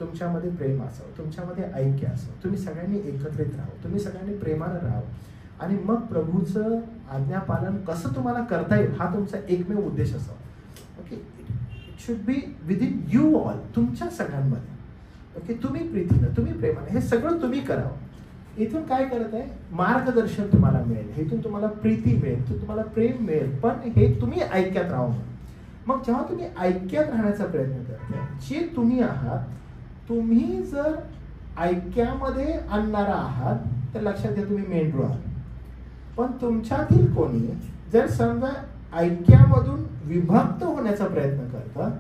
तुमच्यामध्ये प्रेम असावं, तुमच्यामध्ये ऐक्य असावं, तुम्ही सगळ्यांनी एकत्रित राहावं, तुम्ही सगळ्यांनी प्रेमानं राहावं आणि मग प्रभूचं आज्ञापालन कसं तुम्हाला करता येईल हा तुमचा एकमेव उद्देश असावा. Okay, it should be within you all, तुमच्या सगळ्यांमध्ये. ओके, तुम्ही प्रीतीनं, तुम्ही प्रेमानं, हे सगळं तुम्ही करावं. इथून काय करत आहे, मार्गदर्शन तुम्हाला मिळेल, इथून तुम्हाला प्रीती मिळेल, तुम्हाला प्रेम मिळेल, पण हे तुम्ही ऐक्यात राहू. मग जेव्हा तुम्ही ऐक्यात राहण्याचा प्रयत्न करता, जे तुम्ही आहात, तुम्ही जर ऐक्यामध्ये आणणारा आहात तर लक्षात घ्या तुम्ही मेंढरू आहात. पण तुमच्यातील कोणी जर समजा ऐक्यामधून विभक्त होण्याचा प्रयत्न करतात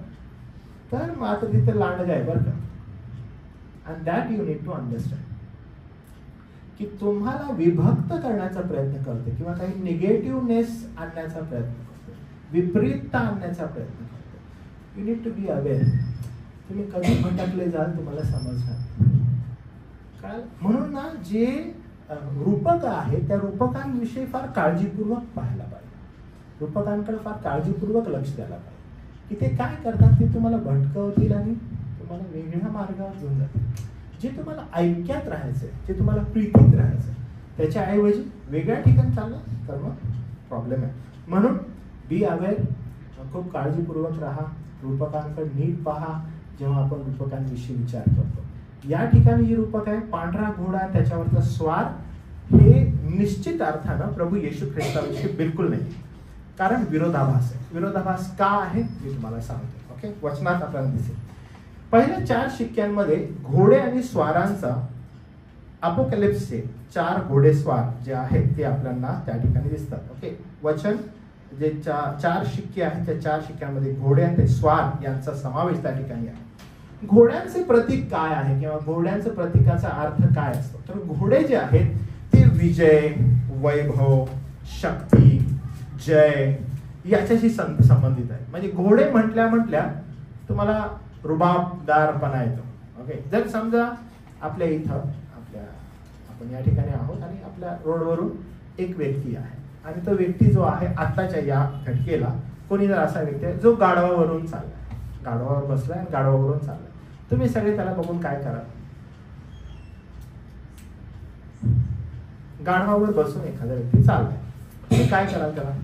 तर मात्र तिथे लांडगा आहे बरं का. And that you need to understand की तुम्हाला विभक्त करण्याचा प्रयत्न करते किंवा काही निगेटिव्हनेस आणण्याचा प्रयत्न करते, विपरीतता आणण्याचा प्रयत्न करते. You need to be aware. तुम्ही कधी भटकले जाल तुम्हाला समजणार काय. म्हणून ना जे रूपक आहे त्या रूपकांविषयी फार काळजीपूर्वक पाहायला पाहिजे, रूपकांकडे फार काळजीपूर्वक लक्ष द्यायला पाहिजे की ते काय करतात, ते तुम्हाला भटकवतील आणि तुम्हाला वेगळ्या मार्गावर घेऊन जातील. जे तुम्हाला ऐक्यात राहायचंय, जे तुम्हाला प्रीतीत राहायचंय, त्याच्याऐवजी वेगळ्या ठिकाणी चाललं तर मग प्रॉब्लेम आहे. म्हणून बी अवेअर, खूप काळजीपूर्वक राहा, रूपकांकडे नीट पहा जेव्हा आपण रूपकांविषयी विचार करतो. या ठिकाणी जी रूपक आहे, पांढरा घोडा त्याच्यावरचा स्वार, हे निश्चित अर्थानं प्रभू येशू ख्रिस्ताविषयी बिलकुल नाही, कारण विरोधाभास आहे. विरोधाभास का आहे मी तुम्हाला सांगतो. ओके, वचनात आपल्याला दिसेल. पहिल्या 4 शिक्क्यांमध्ये घोडे आणि स्वारांचा अपोकॅलिप्सचे 4 घोडेस्वार जे आहेत ते आपल्याला त्या ठिकाणी दिसतात. ओके, वचन जे चार शिक्के आहेत त्या चार शिक्क्यामध्ये घोडे आणि स्वार यांचा समावेश त्या ठिकाणी आहे. घोड्यांचे प्रतीक काय आहे किंवा घोड्यांचं प्रतीकाचा अर्थ काय असतो? तर घोडे जे आहेत ते विजय, वैभव, शक्ती, जय याच्याशी संबंधित आहे. म्हणजे घोडे म्हटल्या तुम्हाला रुबाबदारपणा येतो. ओके, जर समजा आपल्या इथं आपण या ठिकाणी आहोत आणि आपल्या रोडवरून एक व्यक्ती आहे आणि तो व्यक्ती जो आहे आत्ताच्या या घटकेला कोणी जर असा व्यक्ती आहे जो गाढवावरून चाललाय, गाढवावर बसलाय आणि गाढवावरून चाललाय, तुम्ही सगळे त्याला बघून काय कराल? गाढवावर बसून एखादा व्यक्ती चाललाय, तुम्ही काय कराल त्याला?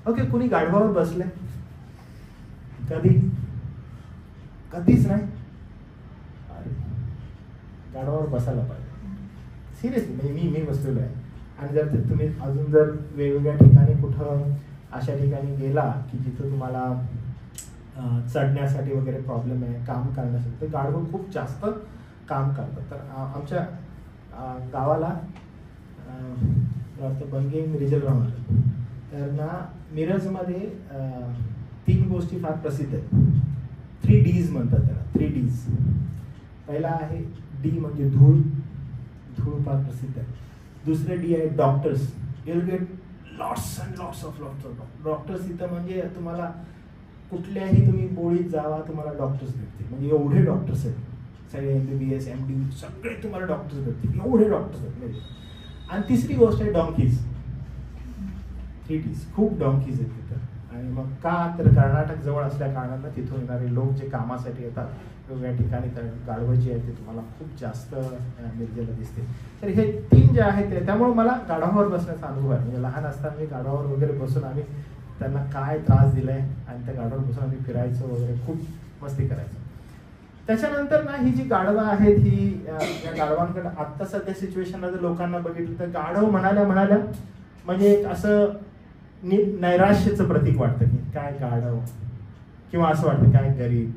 ओके, कुणी गाढवावर बसले? कधीच नाही. गाढवावर बसायला पाहिजे सिरियसली. म्हणजे मी बसलेलो आहे आणि जर तुम्ही अजून जर वेगवेगळ्या ठिकाणी कुठं अशा ठिकाणी गेला की जिथं तुम्हाला चढण्यासाठी वगैरे प्रॉब्लेम आहे, काम करण्यासाठी, तर गाढवं खूप जास्त काम करतात. तर आमच्या गावाला बंगे मिरजल राहून तर ना मिरजमध्ये 3 गोष्टी फार प्रसिद्ध आहेत. 3 Ds म्हणतात त्याला. 3 Ds. पहिला आहे डी म्हणजे धूळ फार प्रसिद्ध आहे. दुसरे डी आहे doctors. You will get lots and lots of doctors. इथं म्हणजे तुम्हाला कुठल्याही तुम्ही बोळीत जावा तुम्हाला डॉक्टर्स भेटतील. म्हणजे एवढे डॉक्टर्स आहेत, सगळे MBBS MD सगळे तुम्हाला डॉक्टर्स भेटतील, एवढे डॉक्टर्स आहेत. आणि तिसरी गोष्ट आहे डॉंकीज. 3 Ds. खूप डॉंकीज आहेत तिथं. आणि मग का? तर कर्नाटक जवळ असल्या कारणानं तिथून येणारे लोक जे कामासाठी येतात वेगवेगळ्या ठिकाणी, तर गाढवं जे आहे ते तुम्हाला खूप जास्त मिरजेला दिसते. तर हे 3 जे आहेत त्यामुळे मला गाढवावर बसण्याचा अनुभव आहे. म्हणजे लहान असताना मी गाढवावर वगैरे बसून आम्ही त्यांना काय त्रास दिलाय आणि त्या गाढवावर बसून आम्ही फिरायचो वगैरे, खूप मस्ती करायचो. त्याच्यानंतर ना ही जी गाढवं आहेत ही या गाढवांकडे आत्ता सध्या सिच्युएशनला जर लोकांना बघितलं तर गाढव म्हणाल्या म्हणजे एक असं नैराश्याचं प्रतीक वाटतं की काय गाढव, किंवा असं वाटतं काय गरीब,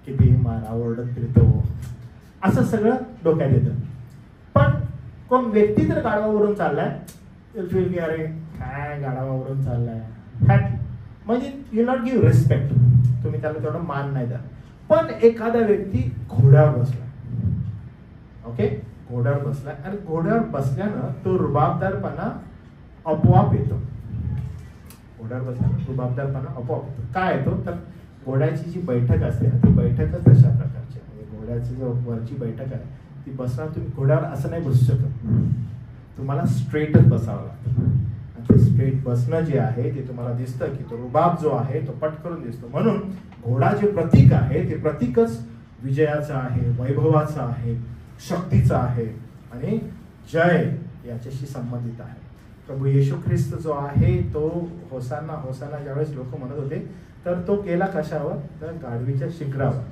किती मारा ओरडत फिरतो, असं सगळं डोक्यात येतं. पण कोण व्यक्ती जर गाढवावरून चाललाय फील की अरे काय गाढवावरून चाललाय, म्हणजे यू नॉट गिव्ह रिस्पेक्ट, तुम्ही त्याला तेवढं मान नाही द्या. पण एखादा व्यक्ती घोड्यावर बसला, ओके, घोड्यावर बसलाय आणि घोड्यावर बसल्यानं तो रुबाबदारपणा आपोआप येतो. घोड्यावर बसल्यानं रुबाबदारपणा आपोआप येतो. काय येतो? तर घोड्याची जी बैठक असते ना ती बैठकच तशा प्रकारची आहे. म्हणजे घोड्याची जो वरची बैठक आहे ती बसणार, तुम्ही घोड्यावर असं नाही बसू शकत, तुम्हाला स्ट्रेटच बसावं लागतं. आणि ते स्ट्रेट बसणं जे आहे ते तुम्हाला दिसतं की तो रुबाब जो आहे तो पटकरून दिसतो. म्हणून घोडा जे प्रतीक आहे ते प्रतीकच विजयाचं आहे, वैभवाचं आहे, शक्तीचं आहे आणि जय याच्याशी संबंधित आहे. प्रभू येशू ख्रिस्त जो आहे तो होसाना ज्यावेळेस लोक म्हणत होते तर तो गेला कशावर? तर गाढवीच्या शिखरावर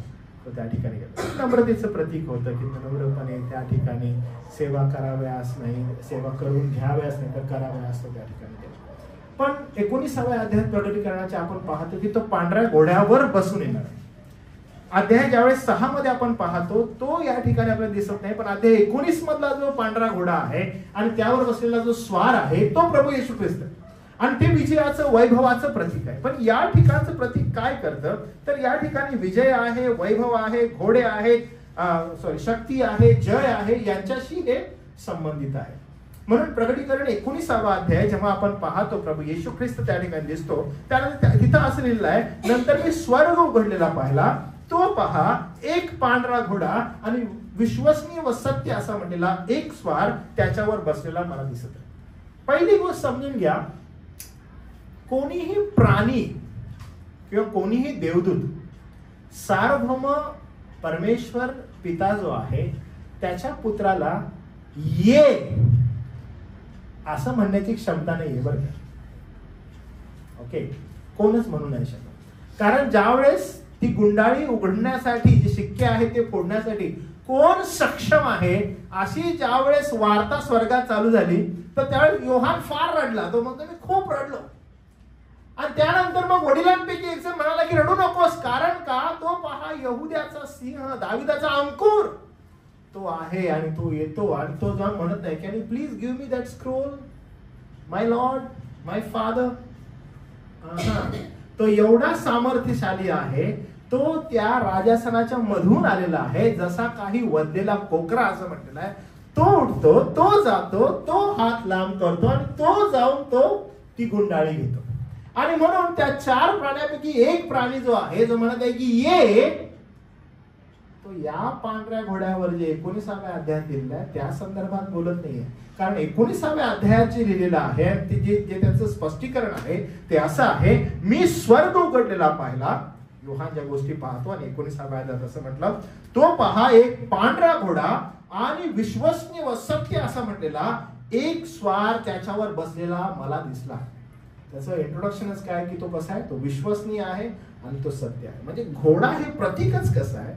तो त्या ठिकाणी गेला. नम्रतेचं प्रतीक होतं की नम्रपणे त्या ठिकाणी सेवा कराव्यास नाही, सेवा करून घ्याव्यास नाही तर कराव्यास तो त्या ठिकाणी गेला. पण 19व्या अध्यायात प्रकटीकरणाचे आपण पाहतो की तो पांढऱ्या घोड्यावर बसून येणार. अध्याय ज्यावेळेस 6 मध्ये आपण पाहतो तो या ठिकाणी आपल्याला दिसत नाही, पण अध्याय 19 मधला जो पांढरा घोडा आहे आणि त्यावर बसलेला जो स्वार आहे तो प्रभू येशू ख्रिस्त आणि ते विजयाचं वैभवाचं प्रतीक आहे. पण या ठिकाणचं प्रतीक काय करतं? तर या ठिकाणी विजय आहे, वैभव आहे, घोडे आहेत, शक्ती आहे, जय आहे, यांच्याशी हे संबंधित आहे. म्हणून प्रकटीकरण 19वा अध्याय जेव्हा आपण पाहतो प्रभू येशू ख्रिस्त त्या ठिकाणी दिसतो त्यानंतर तिथं असं लिहिलं आहे, नंतर मी स्वर्ग उघडलेला पाहिला, तो पहा एक पांढरा घोडा आणि विश्वसनीय व सत्य असा म्हणलेला एक स्वार त्याच्यावर बसलेला मला दिसत आहे. पहिली गोष्ट समजून घ्या, कोणीही प्राणी किंवा कोणीही देवदूत सार्वभौम परमेश्वर पिता जो आहे त्याच्या पुत्राला ये असं म्हणण्याची क्षमता नाहीये बरं का. ओके, कोणच म्हणू नाही शकत. कारण ज्यावेळेस ती गुंडाळी उघडण्यासाठी जी शिक्के आहे ते फोडण्यासाठी कोण सक्षम आहे अशी ज्यावेळेस वार्ता स्वर्गात चालू झाली तर त्यावेळेस योहान फार रडला. तो म्हणतो मी खूप रडलो. आणि त्यानंतर मग वडिलांपैकी एक जण म्हणाला की रडू नकोस, कारण का तो पहा यहुद्याचा सिंह, दाविदाचा अंकुर तो आहे आणि तो येतो. आणि तो जाऊन म्हणत नाही can you please give me that scroll my Lord my father. तो एवढा सामर्थ्यशाली आहे, तो त्या राजासनाच्या मधून आलेला आहे. जसा काही वधलेला कोकरा असं म्हटलेलं आहे, तो उठतो, तो जातो, तो हात लांब करतो आणि तो जाऊन तो ती गुंडाळी घेतो. आणि म्हणून त्या 4 प्राण्यापैकी एक प्राणी जो आहे, जो म्हणत आहे की ये, तो या पांढऱ्या घोड्यावर जे 19व्या अध्यायात लिहिलेलं आहे त्या संदर्भात बोलत नाहीये. कारण 19व्या अध्यायात जे लिहिलेलं आहे ते जे त्याचं स्पष्टीकरण आहे ते असं आहे, मी स्वर्ग उघडलेला पाहिला. योहान ज्या गोष्टी पाहतो आणि 19व्या अध्यायात असं म्हटलं, तो पहा एक पांढरा घोडा आणि विश्वसनीय व सत्य असं म्हटलेला एक स्वार त्याच्यावर बसलेला मला दिसला. त्याचं इंट्रोडक्शनच काय की तो कसा आहे, तो विश्वसनीय आहे आणि तो सत्य आहे. म्हणजे घोडा हे प्रतीकच कसं आहे,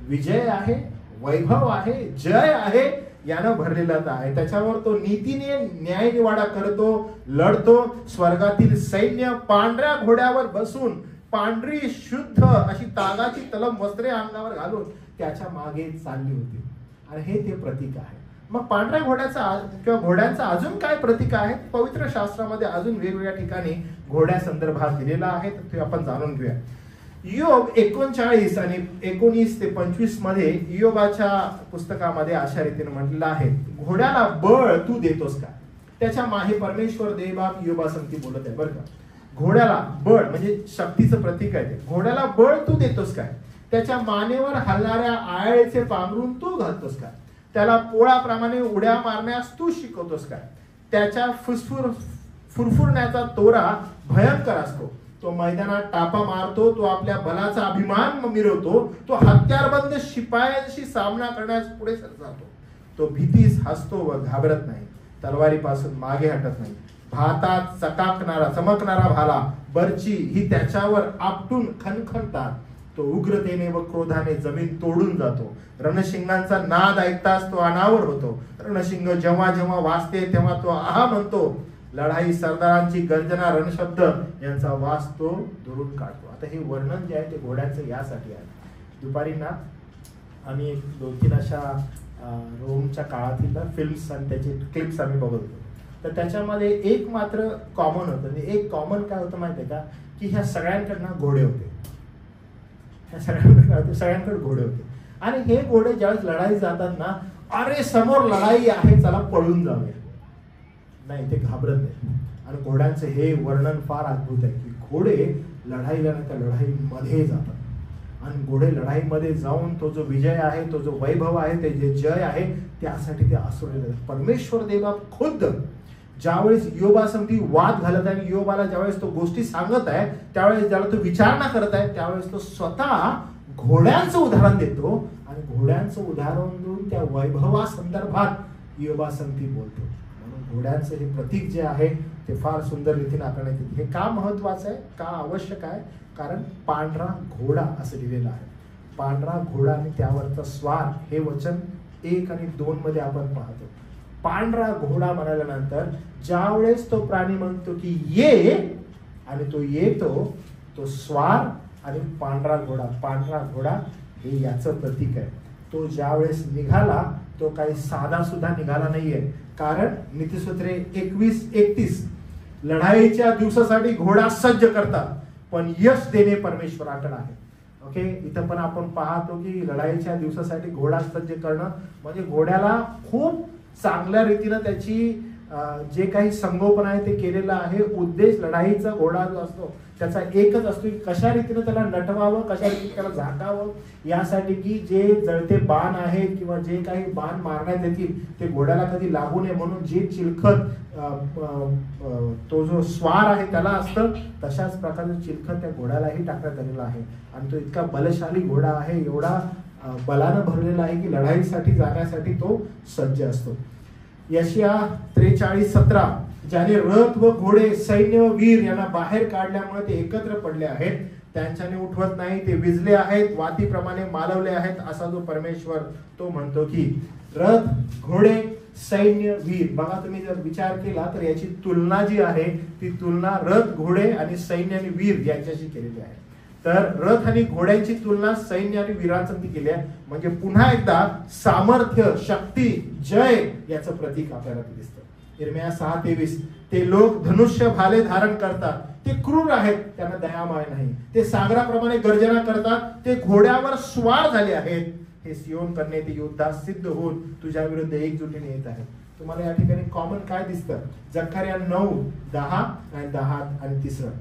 विजय आहे, वैभव आहे, जय आहे, यानं भरलेला आहे. त्याच्यावर तो नीतीने न्याय निवाडा करतो, लढतो. स्वर्गातील सैन्य पांढऱ्या घोड्यावर बसून पांढरी शुद्ध अशी तागाची तलम वस्त्रे अंगावर घालून त्याच्या मागे चालली होती. आणि हे ते प्रतीक आहे. मग पांढऱ्या घोड्याचा किंवा घोड्यांचा अजून काय प्रतीक आहे, पवित्र शास्त्रामध्ये अजून वेगवेगळ्या ठिकाणी घोड्या संदर्भात दिलेला आहे, तर ते आपण जाणून घेऊया. योग 39 आणि 19 ते 25 मध्ये योगाच्या पुस्तकामध्ये अशा रीतीने म्हटलेलं आहे, घोड्याला बळ तू देतोस का. त्याच्या मागे परमेश्वर देवबाप योगासंती बोलत आहे बरं का. घोड्याला बळ म्हणजे शक्तीचं प्रतीक आहे ते. घोड्याला बळ तू देतोस काय, त्याच्या मानेवर हलणाऱ्या आळेचे पांघरून तू घालतोस काय, त्याला पोळाप्रमाणे उड्या मारण्यास तू शिकवतोस काय, त्याच्या फुरफुरण्याचा तोरा भयंकर असतो, तो मैदानात टापा मारतो, तो आपल्या बलाचा अभिमान मिरवतो, तो हत्यारबंद शिपायांशी सामना करण्यास पुढे जातो, तो भीतीस हसतो व घाबरत नाही, तलवारीपासून मागे हटत नाही, भातात चमकणारा भाला बर्ची ही त्याच्यावर आपटून खणखणतात, तो उग्रतेने व क्रोधाने जमीन तोडून जातो, रणशिंगांचा नाद ऐकताच तो अनावर होतो, रणशिंग जेव्हा जेव्हा वाजते तेव्हा तो आहा म्हणतो, लढाई सरदारांची गर्जना रणशब्द यांचा वास तो दुरून काढतो. आता हे वर्णन जे आहे ते घोड्यांचं यासाठी आहे. दुपारी ना आम्ही 2-3 अशा रोमच्या काळातील फिल्म्स आणि त्याचे क्लिप्स आम्ही बघत होतो. तर त्याच्यामध्ये एक मात्र कॉमन होतं. एक कॉमन काय होतं माहिती आहे का, की ह्या सगळ्यांकडनं घोडे होते. ह्या सगळ्यांकडे घोडे होते आणि हे घोडे ज्यावेळेस लढाई जातात ना, अरे समोर लढाई आहे चला पळून जाऊया, नाही ते घाबरत नाही. आणि घोड्यांचं हे वर्णन फार अद्भुत आहे की घोडे लढाईला नाही तर लढाईमध्ये जातात आणि घोडे लढाईमध्ये जाऊन तो जो विजय आहे, तो जो वैभव आहे, ते जे जय आहे त्यासाठी ते आसुरलेले. परमेश्वर देवा खुद्द ज्यावेळेस योबासंगती वाद घालत आहे आणि योबाला ज्यावेळेस तो गोष्टी सांगत आहे, त्यावेळेस ज्यावेळेस तो विचारणा करत आहे, त्यावेळेस तो स्वतः घोड्यांचं उदाहरण देतो आणि घोड्यांचं उदाहरण देऊन त्या वैभवा संदर्भात योबासंगती बोलतो. घोड्यांचं हे प्रतीक जे आहे ते फार सुंदर रीतीने आपल्याला हे का महत्वाचं आहे, का आवश्यक आहे, कारण पांढरा घोडा असं लिहिलेलं आहे. पांढरा घोडा आणि त्यावरचा स्वार हे वचन 1 आणि 2 मध्ये आपण पाहतो. पांढरा घोडा म्हणाल्यानंतर ज्यावेळेस तो प्राणी म्हणतो की ये आणि तो येतो, तो स्वार आणि पांढरा घोडा हे याचं प्रतीक आहे. तो ज्यावेळेस निघाला तो काही साधा सुद्धा निघाला नाहीये. कारण नीतिसूत्रे 21-31 लढाईच्या दिवसासाठी घोडा सज्ज करतात पण यश देणे परमेश्वराकडे आहे. ओके, इथं पण आपण पाहतो की लढाईच्या दिवसासाठी घोडा सज्ज करणं म्हणजे घोड्याला खूप चांगल्या रीतीनं त्याची जे काही संगोपन आहे ते केलेलं आहे. उद्देश लढाईचा घोडा जो असतो त्याचा एकच असतो की कशा रीतीनं त्याला नटवावं, कशा रीतीने त्याला झाकावं, यासाठी की जे जळते बाण आहे किंवा जे काही बाण मारण्यात येतील ते घोड्याला कधी लागू नये म्हणून जे चिलखत तो जो स्वार आहे त्याला असतं, तशाच प्रकारचं चिलखत त्या घोड्यालाही टाकण्यात आलेलं आहे. आणि तो इतका बलशाली घोडा आहे, एवढा बलानं भरलेला आहे की लढाईसाठी जाण्यासाठी तो सज्ज असतो. यशिया 43:17 ज्याने रथ व घोडे, सैन्य व वीर यांना बाहेर काढल्यामुळे ते एकत्र पडले आहेत, त्यांच्याने उठवत नाही, ते विजले आहेत, वातीप्रमाणे मालवले आहेत, असा जो परमेश्वर तो म्हणतो की रथ, घोडे, सैन्य, वीर. बघा तुम्ही जर विचार केला तर याची तुलना जी आहे ती तुलना रथ, घोडे आणि सैन्य आणि वीर यांच्याशी केलेली आहे. तर रथ आणि घोड्यांची तुलना सैन्य आणि वीरांची केली आहे. म्हणजे पुन्हा एकदा सामर्थ्य, शक्ती, जय याचं प्रतीक आपल्याला दिसतं. यिर्मया 6:23, ते लोक धनुष्य भाले धारण करतात, ते क्रूर आहेत, त्यांना दयामाय नाही, ते सागराप्रमाणे गर्जना करतात, ते घोड्यावर स्वार झाले आहेत, हे सियोन कन्ये ते युद्धात सिद्ध होऊन तुझ्या विरुद्ध एकजुटीने येत आहेत. तुम्हाला या ठिकाणी कॉमन काय दिसतं? जकर्या 9:10 आणि 10 आणि 3.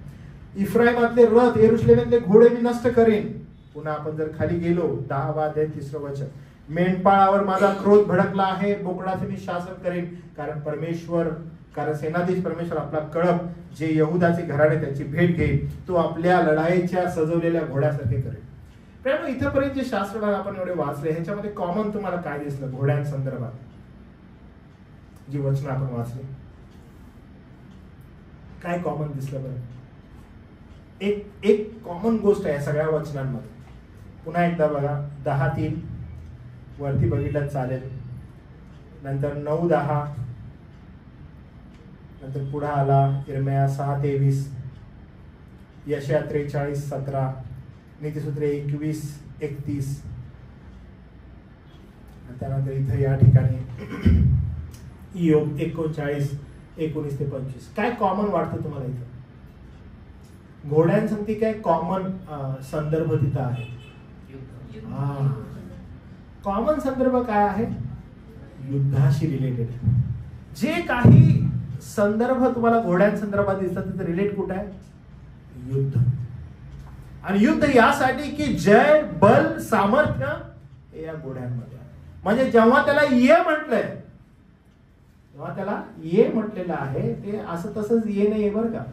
इफ्राईमातले रथ, यरूशलेमातले घोडे मी नष्ट करेन. पुन्हा आपण जर खाली गेलो 10 अध्याय 3 वचन, मेंढपाळावर माझा क्रोध भडकला आहे, बोकडाचे मी शासन करेन. कारण सेनाधीश परमेश्वर आपला कळप जे यहुदाचे घराणे त्याची भेट घेईल, तो आपल्या लढाईच्या सजवलेल्या घोड्यासारखे करेल. पण इथपर्यंत जे शास्त्रभाग आपण एवढे वाचले, ह्याच्यामध्ये कॉमन तुम्हाला काय दिसलं? घोड्यांसंदर्भात जी वचन आपण वाचली, काय कॉमन दिसलं बरं? एक कॉमन गोष्ट आहे सगळ्या वचनांमध्ये. पुन्हा एकदा बघा, 10:3 वरती बघितलं चालेल, नंतर 9:10, नंतर पुढे आला यिर्मया 6:23, यशाया 43:17, नीतिसूत्रे 21:31, त्यानंतर इथं या ठिकाणी इयोब 39:19-25. काय कॉमन वाटतं तुम्हाला इथं? घोड्यांसाठी काय कॉमन संदर्भ तिथं आहे? कॉमन संदर्भ काय आहे? युद्धाशी रिलेटेड. जे काही संदर्भ तुम्हाला घोड्यांसंदर्भात दिसतात तिथे रिलेट कुठे आहे? युद्ध. आणि युद्ध यासाठी की जय, बल, सामर्थ्य हे या घोड्यांमध्ये आहे. म्हणजे जेव्हा त्याला ये म्हटलेलं आहे, ते असं तसंच ये नाही बरं का.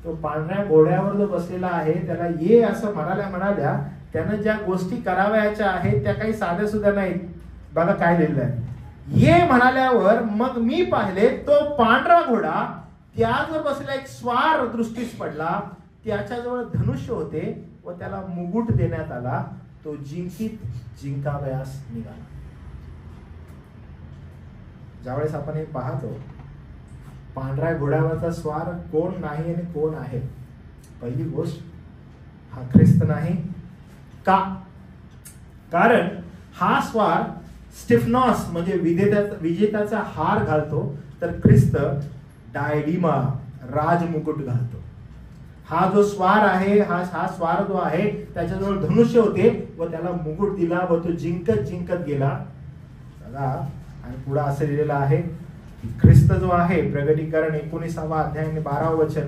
तो पांढऱ्या घोड्यावर जो बसलेला आहे त्याला ये असं म्हणाल्या त्यानं ज्या गोष्टी करावयाच्या आहेत त्या काही साध्या सुद्धा नाहीत. बघा काय लिहिलं आहे, ये म्हणाल्यावर मग मी पाहिले तो पांढरा घोडा, त्यावर बसलेला एक स्वार दृष्टीस पडला, त्याच्याजवळ धनुष्य होते व त्याला मुकुट देण्यात आला, तो जिंकावयास निघाला. ज्यावेळेस आपण हे पाहतो, पांढऱ्या घोड्यावरचा स्वार कोण नाही आणि कोण आहे, पहिली गोष्ट हा ख्रिस्त नाही. का? कारण हा स्वार स्टिफनॉस म्हणजे विजेत्याचा हार घालतो, तर ख्रिस्त डायडिमा राजमुकुट घालतो. हा जो स्वार आहे, हा स्वार जो आहे त्याच्याजवळ धनुष्य होते व त्याला मुकुट दिला व तो जिंकत गेला. बघा, आणि पुढे असं लिहिलेलं आहे की ख्रिस्त जो आहे, प्रगटीकरण 19 अध्याय 12 वचन,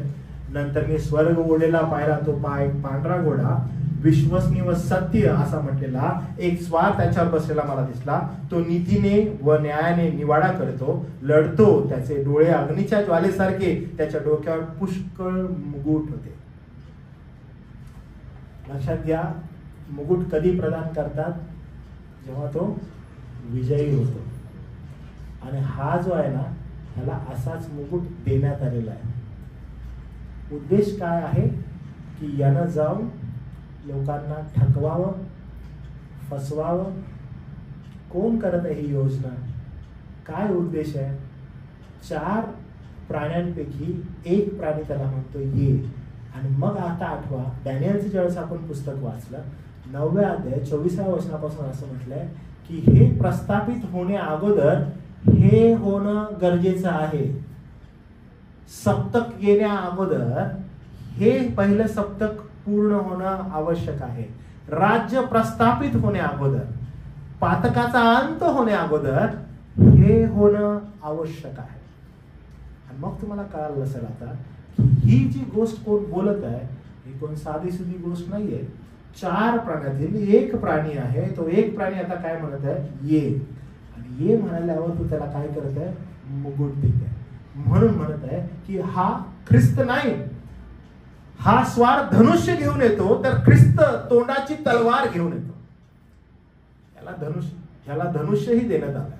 नंतर मी स्वर्ग ओढलेला पाहिला, तो पांढरा घोडा विश्वसनीय व सत्य असा म्हटलेला एक स्वार त्याच्यावर बसलेला मला दिसला. तो नीतीने व न्यायाने निवाडा करतो, लढतो, त्याचे डोळे अग्नीच्या ज्वालेसारखे, त्याच्या डोक्यावर पुष्कळ मुकुट होते. लक्षात घ्या, मुकुट कधी प्रदान करतात? जेव्हा तो विजयी होतो. आणि हा जो आहे ना, त्याला असाच मुकुट देण्यात आलेला आहे. उद्देश काय आहे? की यानं जाऊन लोकांना ठकवावं, फसवावं. कोण करत आहे ही योजना? काय उद्देश आहे? 4 प्राण्यांपैकी एक प्राणी त्याला म्हणतो ये. आणि मग आता आठवा, डॅनियलचं ज्यावेळेस आपण पुस्तक वाचलं 9व्या अध्याय 24व्या वचनापासून असं म्हटलंय की हे प्रस्थापित होण्या अगोदर हे होणं गरजेचं आहे. सप्तक येण्या अगोदर हे पहिलं सप्तक पूर्ण होणं आवश्यक आहे. राज्य प्रस्थापित होण्या अगोदर, पातकाचा अंत होण्या अगोदर हे होणं आवश्यक आहे. आणि मग तुम्हाला कळालं असेल आता की ही जी गोष्ट कोण बोलत आहे, ही कोण साधी सुधी गोष्ट नाहीये. 4 प्राण्यातील एक प्राणी आहे. तो एक प्राणी आता काय म्हणत आहे? ये. आणि ये म्हणाल्यावर तो त्याला काय करत आहे? मुकुट देत आहे. म्हणून म्हणत आहे की हा ख्रिस्त नाही. हा स्वार धनुष्य घेऊन येतो, तर ख्रिस्त तोंडाची तलवार घेऊन येतो. याला धनुष्यही देण्यात आलं.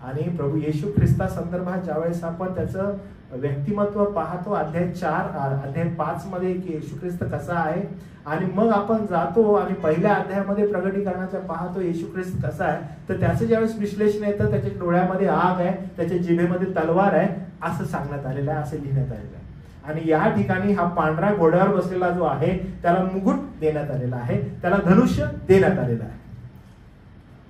आणि प्रभू येशू ख्रिस्ता संदर्भात ज्यावेळेस आपण त्याचं व्यक्तिमत्व पाहतो, अध्याय 5 मध्ये की येशू ख्रिस्त कसा आहे, आणि मग आपण जातो आणि पहिल्या अध्यायामध्ये प्रगटीकरणाच्या पाहतो येशू ख्रिस्त कसा आहे, तर त्याचं ज्यावेळेस विश्लेषण येतं, त्याच्या डोळ्यामध्ये आग आहे, त्याच्या जिभेमध्ये तलवार आहे, असं सांगण्यात आलेलं आहे, असं लिहिण्यात आलेलं आहे. आणि या ठिकाणी हा पांढऱ्या घोड्यावर बसलेला जो आहे त्याला मुकुट देण्यात आलेला आहे, त्याला धनुष्य देण्यात आलेलं आहे.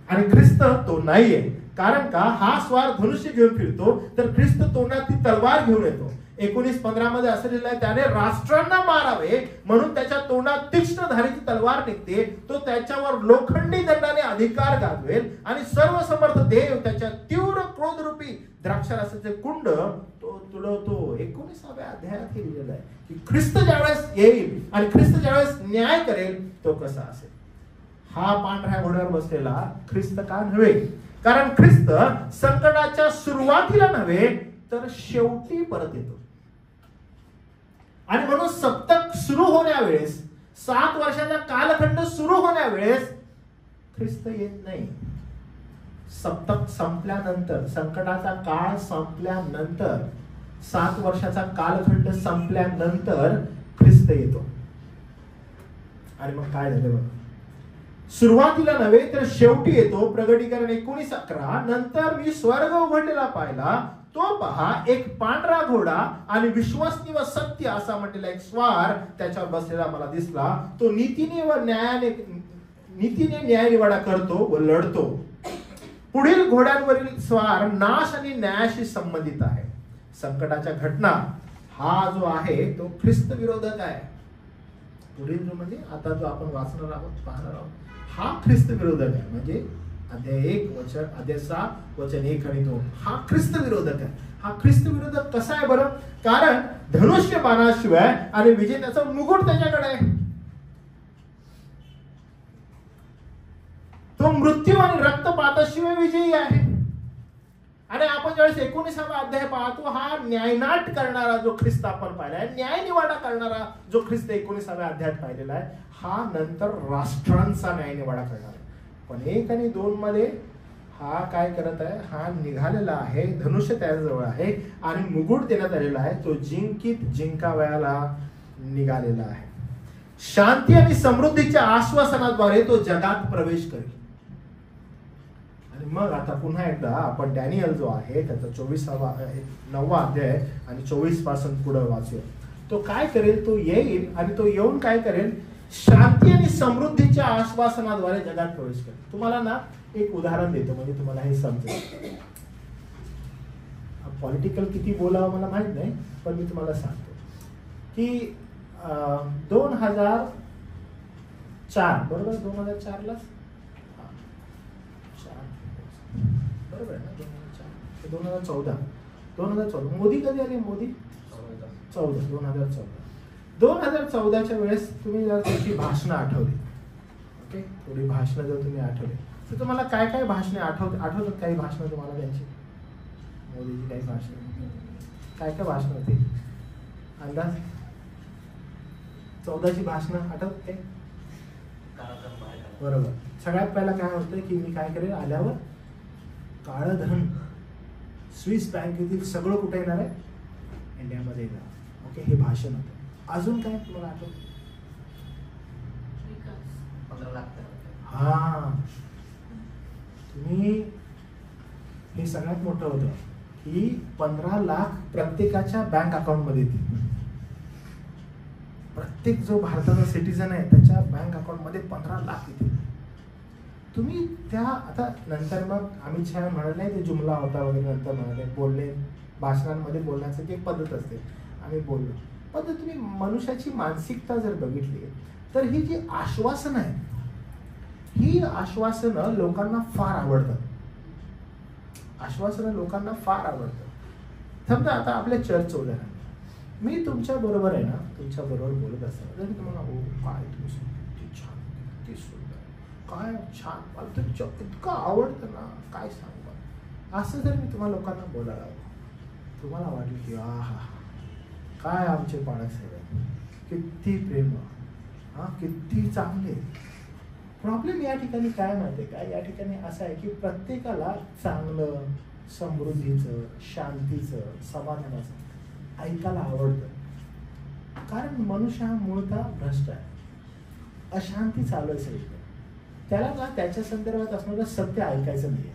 आणि ख्रिस्त तो नाहीये. कारण का हा स्वार धनुष्य घेऊन फिरतो, तर ख्रिस्त तोंडात ती तलवार घेऊन येतो. 19:15 मध्ये असं लिहिलं आहे, त्याने राष्ट्रांना मारावे म्हणून त्याच्या तोंडात तीक्ष्ण धारीची तलवार निघते. तो त्याच्यावर लोखंडी दंडाने अधिकार गाजवेल आणि सर्व समर्थ देव त्याच्या तीव्र क्रोधरूपी द्राक्षारसाचे कुंड तो तुडवतो. 19व्या अध्यायात हे लिहिलेलं आहे की ख्रिस्त ज्यावेळेस येईल आणि ख्रिस्त ज्यावेळेस न्याय करेल तो कसा असेल. हा पांढऱ्या घोड्यावर बसलेला ख्रिस्त का नव्हे, कारण ख्रिस्त संकटाच्या सुरुवातीला नव्हे तर शेवटी परत येतो. आणि म्हणून सप्तक सुरू होण्यावेळेस, 7 वर्षाचा कालखंड सुरू होण्यावेळेस ख्रिस्त येत नाही. सप्तक संपल्यानंतर, संकटाचा काळ संपल्यानंतर, 7 वर्षाचा कालखंड संपल्यानंतर ख्रिस्त येतो. आणि मग काय झालं बघा, सुरुवातीला नव्हे तर शेवटी येतो. प्रकटीकरण 19:11, नंतर मी स्वर्ग उघडलेला पाहिला, तो पहा एक पांढरा घोडा आणि विश्वसनीय व सत्य असा म्हटलेला एक स्वार त्याच्यावर बसलेला मला दिसला. तो नीतीने न्यायनिवाडा करतो व लढतो. पुढील घोड्यांवरील स्वार नाश आणि न्यायाशी संबंधित आहे. संकटाच्या घटना हा जो आहे तो ख्रिस्त विरोधक आहे. पुढील जो म्हणजे आता जो आपण वाचणार आहोत, पाहणार आहोत, हा ख्रिस्त विरोधक आहे. म्हणजे अध्याय 1 वचन, अध्याय 6 वचन 1 आणि 2 हा ख्रिस्त विरोधक आहे. हा ख्रिस्त विरोधक कसा आहे बरं, कारण धनुष्य बाणाशिवाय आणि विजेत्याचा मुकुट त्याच्याकडे आहे. तो मृत्यू आणि रक्तपाताशिवाय विजयी आहे. आणि आपण ज्यावेळेस 19वा अध्याय पाहतो, हा न्यायनाट करणारा जो ख्रिस्त आपण पाहिलाय, न्याय निवाडा करणारा जो ख्रिस्त 19व्या अध्यायात पाहिलेला आहे, हा नंतर राष्ट्रांचा न्याय निवाडा करणार आहे. पण 1 आणि 2 मध्ये हा काय करत आहे, हा निघालेला आहे, धनुष्य त्याजवळ आहे आणि मुकुट देण्यात आलेला आहे. तो जिंकावयाला निघालेला आहे. शांती आणि समृद्धीच्या आश्वासनाद्वारे तो जगात प्रवेश करेल. आणि मग आता पुन्हा एकदा आपण डॅनियल जो आहे त्याचा 9वा अध्याय आणि 24 पासून पुढे वाचूया. तो काय करेल, तो येईल आणि तो येऊन काय करेल, शांती आणि समृद्धीच्या आश्वासनाद्वारे जगात प्रवेश करेल. तुम्हाला ना एक उदाहरण देतो म्हणजे तुम्हाला हे समजेल. पॉलिटिकल किती बोलावं मला माहित नाही, पण मी तुम्हाला सांगतो की 2004 बरोबर, 2004लाच बरोबर आहे ना, 2014 मोदी कधी आले, मोदी 2014च्या वेळेस तुम्ही जर त्याची भाषणं आठवली, ओके, थोडी भाषणं जर तुम्ही आठवली तर तुम्हाला काय काय भाषणे आठवतात? काही भाषणं तुम्हाला त्यांची, मोदीची काही भाषणं, काय काय भाषणं होती अंदाज? 14ची भाषणं आठवत काय? बरोबर. सगळ्यात पहिला काय होतं की मी काय करेल, आल्यावर काळं धन स्विस बँकेतील सगळं कुठे येणार आहे, इंडियामध्ये येणार. ओके, हे भाषण होतं. अजून काय तुम्हाला आठवत? 15 लाख. हा, तुम्ही हे सगळ्यात मोठं होतं की 15 लाख प्रत्येकाच्या बँक अकाउंट मध्ये येतील. प्रत्येक जो भारताचा सिटीजन आहे त्याच्या बँक अकाउंट मध्ये 15 लाख येतील. तुम्ही त्या आता नंतर मग अमित शहा म्हणाले ते जुमला होता वगैरे, नंतर म्हणाले बोलले, भाषणांमध्ये बोलण्याची एक पद्धत असते, आम्ही बोललो. पण तुम्ही मनुष्याची मानसिकता जर बघितली तर ही जी आश्वासन आहे, ही आश्वासनं लोकांना फार आवडतात. आश्वासनं लोकांना फार आवडतात. समजा आता आपल्या चर्चचं उदाहरण, मी तुमच्या बरोबर आहे ना, तुमच्या बरोबर बोलत असताना जर तुम्हाला हो काय तुम्ही किती छान, किती सुंदर, काय छान, मला तुमचं इतकं आवडतं ना, काय सांगू, असं जर मी तुम्हाला लोकांना बोलायला लागलो, तुम्हाला वाटलं की हा काय आमचे बाळासाहेब, किती प्रेम, हा किती चांगले. प्रॉब्लेम या ठिकाणी काय माहिती आहे का, या ठिकाणी असं आहे की प्रत्येकाला चांगलं, समृद्धीचं, शांतीचं, समाधानाचं ऐकायला आवडतं. कारण मनुष्य हा मूळतः भ्रष्ट आहे, अशांती चालू आहे सगळीकडे. त्याला ना त्याच्या संदर्भात असणारं सत्य ऐकायचं नाहीये,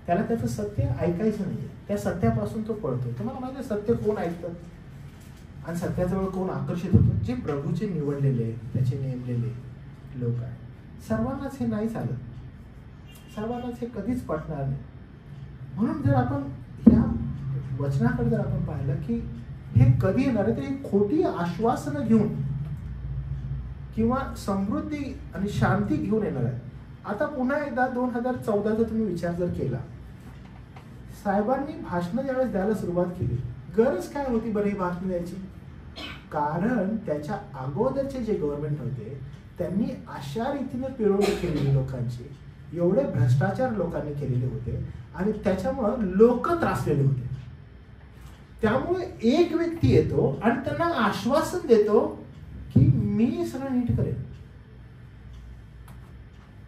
त्याला त्याचं सत्य ऐकायचं नाहीये, त्या सत्यापासून तो पळतो. तुम्हाला माहिती आहे सत्य कोण ऐकतं आणि सत्याजवळ कोण आकर्षित होतं? जे प्रभूचे निवडलेले, त्याचे नेमलेले लोक आहेत. सर्वांनाच हे नाही चालत, सर्वांनाच हे कधीच पटणार नाही. म्हणून जर आपण ह्या वचनाकडे जर आपण पाहिलं की हे कधी येणार आहे, तर ही खोटी आश्वासनं घेऊन किंवा समृद्धी आणि शांती घेऊन येणार आहे. आता पुन्हा एकदा 2014चा तुम्ही विचार जर केला, साहेबांनी भाषणं ज्यावेळेस द्यायला सुरुवात केली, गरज काय होती बरं ही भाषणं द्यायची? कारण त्याच्या अगोदरचे जे गव्हर्नमेंट होते त्यांनी अशा रीतीने पिळवणूक केलेली लोकांची, एवढे भ्रष्टाचार लोकांनी केलेले होते आणि त्याच्यामुळं लोक त्रासलेले होते. त्यामुळे एक व्यक्ती येतो आणि त्यांना आश्वासन देतो की मी सगळं नीट करेन.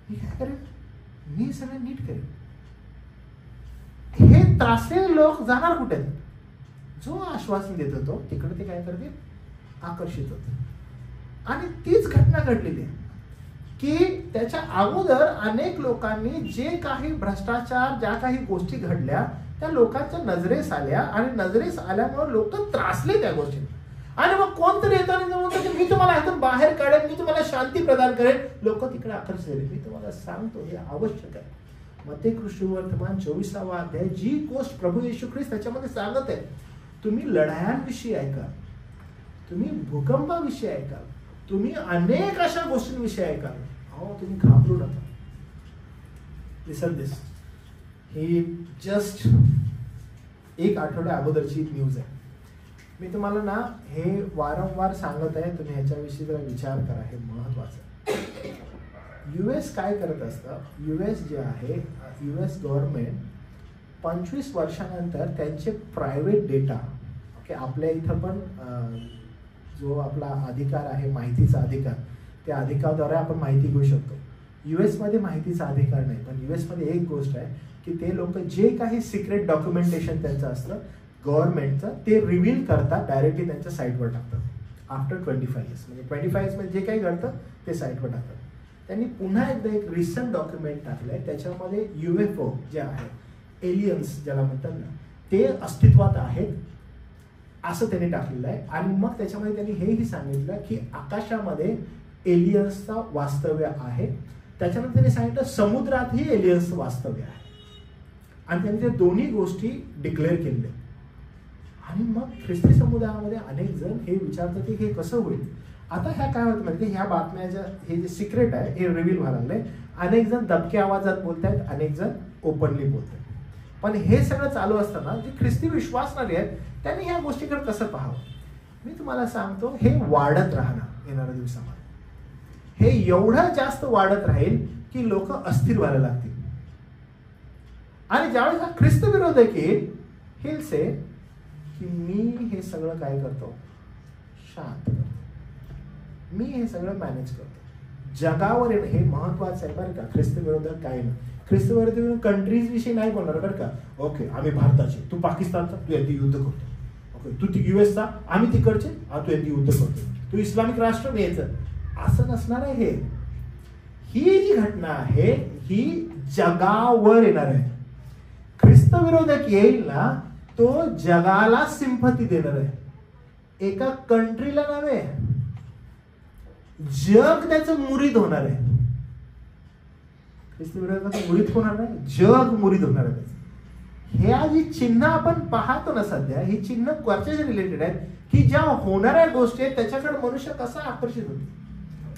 मी काय करेन? मी सगळं नीट करेन. हे त्रासलेले लोक जाणार कुठे? जो आश्वासन देत होतो तिकडे ते काय करतील? आकर्षित होते. आणि तीच घटना घडलेली आहे की त्याच्या अगोदर अनेक लोकांनी जे काही भ्रष्टाचार, ज्या काही गोष्टी घडल्या त्या लोकांच्या नजरेस आल्या आणि नजरेस आल्यामुळे लोक त्रासले त्या गोष्टी. आणि मग कोणतरी येताना म्हणतो की मी तुम्हाला ह्यातून बाहेर काढेन, मी तुम्हाला शांती प्रदान करेन. लोक तिकडे आकर्षित झाले. मी तुम्हाला सांगतो हे आवश्यक आहे. मत्तेय सुवर्तमान 24वा अध्याय जी गोष्ट प्रभू येशू ख्रिस्त त्याच्यामध्ये सांगत आहे, तुम्ही लढायांविषयी ऐका, तुम्ही भूकंपाविषयी ऐका, तुम्ही अनेक अशा गोष्टींविषयी ऐका. अहो तुम्ही घाबरू नका. लिसन दिस, ही जस्ट एक आठवड्या अगोदरची न्यूज आहे. मी तुम्हाला ना हे वारंवार सांगत आहे, तुम्ही ह्याच्याविषयी जरा विचार करा, हे महत्वाचं आहे. US काय करत असतं, US जे आहे, US गव्हर्नमेंट 25 वर्षानंतर त्यांचे प्रायव्हेट डेटा, ओके, आपल्या इथं पण जो आपला अधिकार आहे माहितीचा अधिकार, त्या अधिकाराद्वारे आपण माहिती घेऊ शकतो. US मध्ये माहितीचा अधिकार नाही, पण US मध्ये एक गोष्ट आहे की ते लोक जे काही सिक्रेट डॉक्युमेंटेशन त्यांचं असतं गव्हर्नमेंटचं, ते रिव्हील करतात, डायरेक्टली त्यांच्या साईटवर टाकतात आफ्टर 25 इयर्स. म्हणजे 25 इयर्समध्ये जे काही घडतं ते साईटवर टाकतात. त्यांनी पुन्हा एकदा एक रिसेंट डॉक्युमेंट टाकलंय, त्याच्यामध्ये UFO जे आहे, एलियन्स ज्याला म्हणतात ना, ते अस्तित्वात आहेत असं त्यांनी टाकलेलं आहे. आणि मग त्याच्यामध्ये त्यांनी हेही सांगितलं की आकाशामध्ये एलियन्सचा वास्तव्य आहे. त्याच्यानंतर त्यांनी सांगितलं समुद्रातही एलियन्सचं वास्तव्य आहे. आणि त्यांनी त्या दोन्ही गोष्टी डिक्लेअर केल्या. आणि मग ख्रिस्ती समुदायामध्ये अनेक जण हे विचारतात की हे कसं होईल. आता ह्या काय होतं म्हणजे ह्या बातम्याच्या हे जे सिक्रेट आहे हे रिव्हील व्हायला लागलंय. अनेक जण दबक्या आवाजात बोलतायत, अनेक जण ओपनली बोलतायत. पण हे सगळं चालू असताना जे ख्रिस्ती विश्वासणारे आहेत त्यांनी ह्या गोष्टीकडे कसं पाहावं. मी तुम्हाला सांगतो, हे वाढत राहणार येणाऱ्या दिवसामध्ये. हे एवढं जास्त वाढत राहील की लोक अस्थिर व्हायला लागतील. आणि ज्यावेळेस हा ख्रिस्त विरोधक येईल, हेल से की मी हे सगळं काय करतो, शांत करतो, मी हे सगळं मॅनेज करतो. जगावर येणं हे महत्वाचं आहे बरं का. ख्रिस्त विरोधक काय नाही, ख्रिस्त विरोधक कंट्रीज विषयी नाही बोलणार बरं का. ओके, आम्ही भारताचे, तू पाकिस्तानचा, तू यांनी युद्ध करतो. ओके, तू US चा, आम्ही तिकडचे, तू यांनी युद्ध करतो. तू इस्लामिक राष्ट्र न्यायचं, असं नसणार आहे. हे ही जी घटना आहे ही जगावर येणार आहे. ख्रिस्त विरोधक येईल ना, तो जगाला सिंपती देणार आहे, एका कंट्रीला नव्हे. जग त्याचं मुरीद होणार आहे. ख्रिस्त विरोधकाचं मुरीद होणार नाही, जग मुरीद होणार आहे. ह्या जी चिन्ह आपण पाहतो ना सध्या, ही चिन्ह वरच्या रिलेटेड आहेत की ज्या होणाऱ्या गोष्टी आहेत त्याच्याकडे मनुष्य कसा आकर्षित होतो.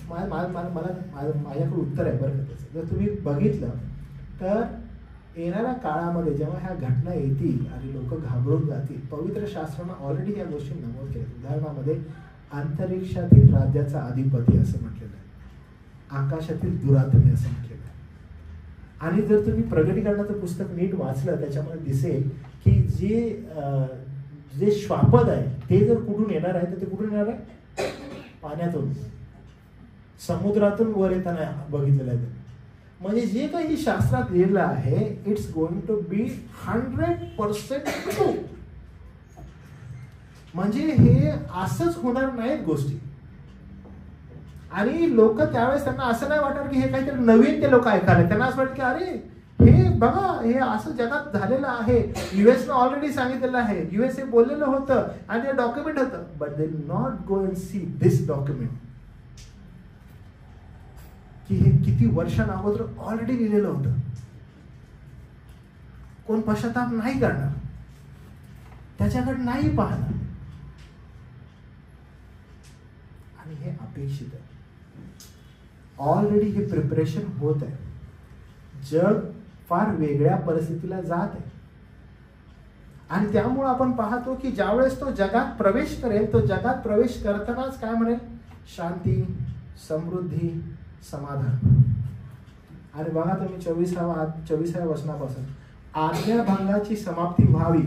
माझ्याकडे उत्तर आहे बरं का त्याचं. जर तुम्ही बघितलं तर येणाऱ्या काळामध्ये जेव्हा ह्या घटना येतील आणि लोक घाबरून जातील, पवित्र शास्त्रानं ऑलरेडी या गोष्टी नमूद केल्या. उदाहरणामध्ये अंतरिक्षातील राज्याचा अधिपती असं म्हटलेलं आहे, आकाशातील दुरात्मे असं म्हटलेलं आहे. आणि जर तुम्ही प्रगटीकरणाचं पुस्तक नीट वाचलं त्याच्यामध्ये दिसेल की जे श्वापद आहे ते जर कुठून येणार आहे तर ते कुठून येणार आहे, पाण्यातून, समुद्रातून वर येताना बघितलेलं आहे. म्हणजे जे काही शास्त्रात लिहिलं आहे it's going to be 100% true. म्हणजे हे असंच होणार नाहीत गोष्टी. आणि लोक त्यावेळेस त्यांना असं नाही वाटणार की हे काहीतरी नवीन ते लोक ऐकायला, त्यांना असं वाटतं की अरे हे बघा हे असं जगात झालेलं आहे, US ऑलरेडी सांगितलेलं आहे, USA बोललेलं होतं आणि ते डॉक्युमेंट होतं. But they not go and see this document की हे किती वर्षांअगोदर ऑलरेडी लिहिलेलं होतं. कोण पश्चाताप नाही करणार, त्याच्याकडे नाही पाहणार. आणि हे अपेक्षित आहे. ऑलरेडी हे प्रिपरेशन होत आहे. जग फार वेगळ्या परिस्थितीला जात आहे आणि त्यामुळे आपण पाहतो की ज्यावेळेस तो जगात प्रवेश करेल, तो जगात प्रवेश करतानाच काय म्हणेल? शांती, समृद्धी, समाधान. आणि बघा तुम्ही 24व्या वचनापासून, आज्ञाभंगाची समाप्ती व्हावी,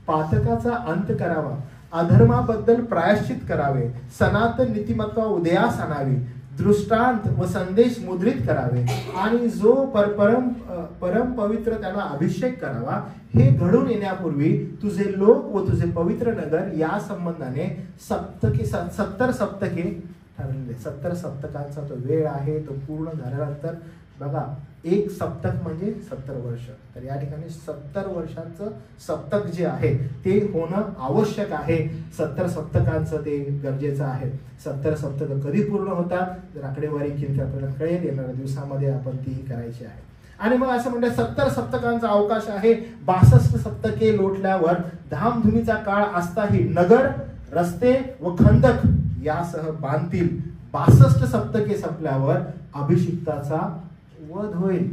पातकाचा अंत करावा, अधर्माबद्दल प्रायश्चित करावे, सनातन नीतिमत्ता उदयास आणावी, दृष्टांत व संदेश मुद्रित करावे आणि जो परम पवित्र त्याला अभिषेक करावा. हे घडून येण्यापूर्वी तुझे लोक व तुझे पवित्र नगर या संबंधाने 70 सप्तके ठरले. 70 सप्तकांचा तो वेळ आहे. तो पूर्ण झाल्यानंतर बघा, एक सप्तक म्हणजे 70 वर्ष. तर या ठिकाणी 70 वर्षांचं सप्तक जे आहे ते होणं आवश्यक आहे. 70 सप्तकांचं ते गरजेचं आहे. 70 सप्तक कधी पूर्ण होतात जर आकडेवारी केली तर आपल्याला कळेल. येणाऱ्या दिवसामध्ये आपण ती करायची आहे. आणि मग असं म्हणतात 70 सप्तकांचा अवकाश आहे. 62 सप्तके लोटल्यावर धामधुमीचा काळ असताही नगर, रस्ते व खंदक यासह बांधतील. 62 सप्तके संपल्यावर अभिषिक्ताचा वध होईल.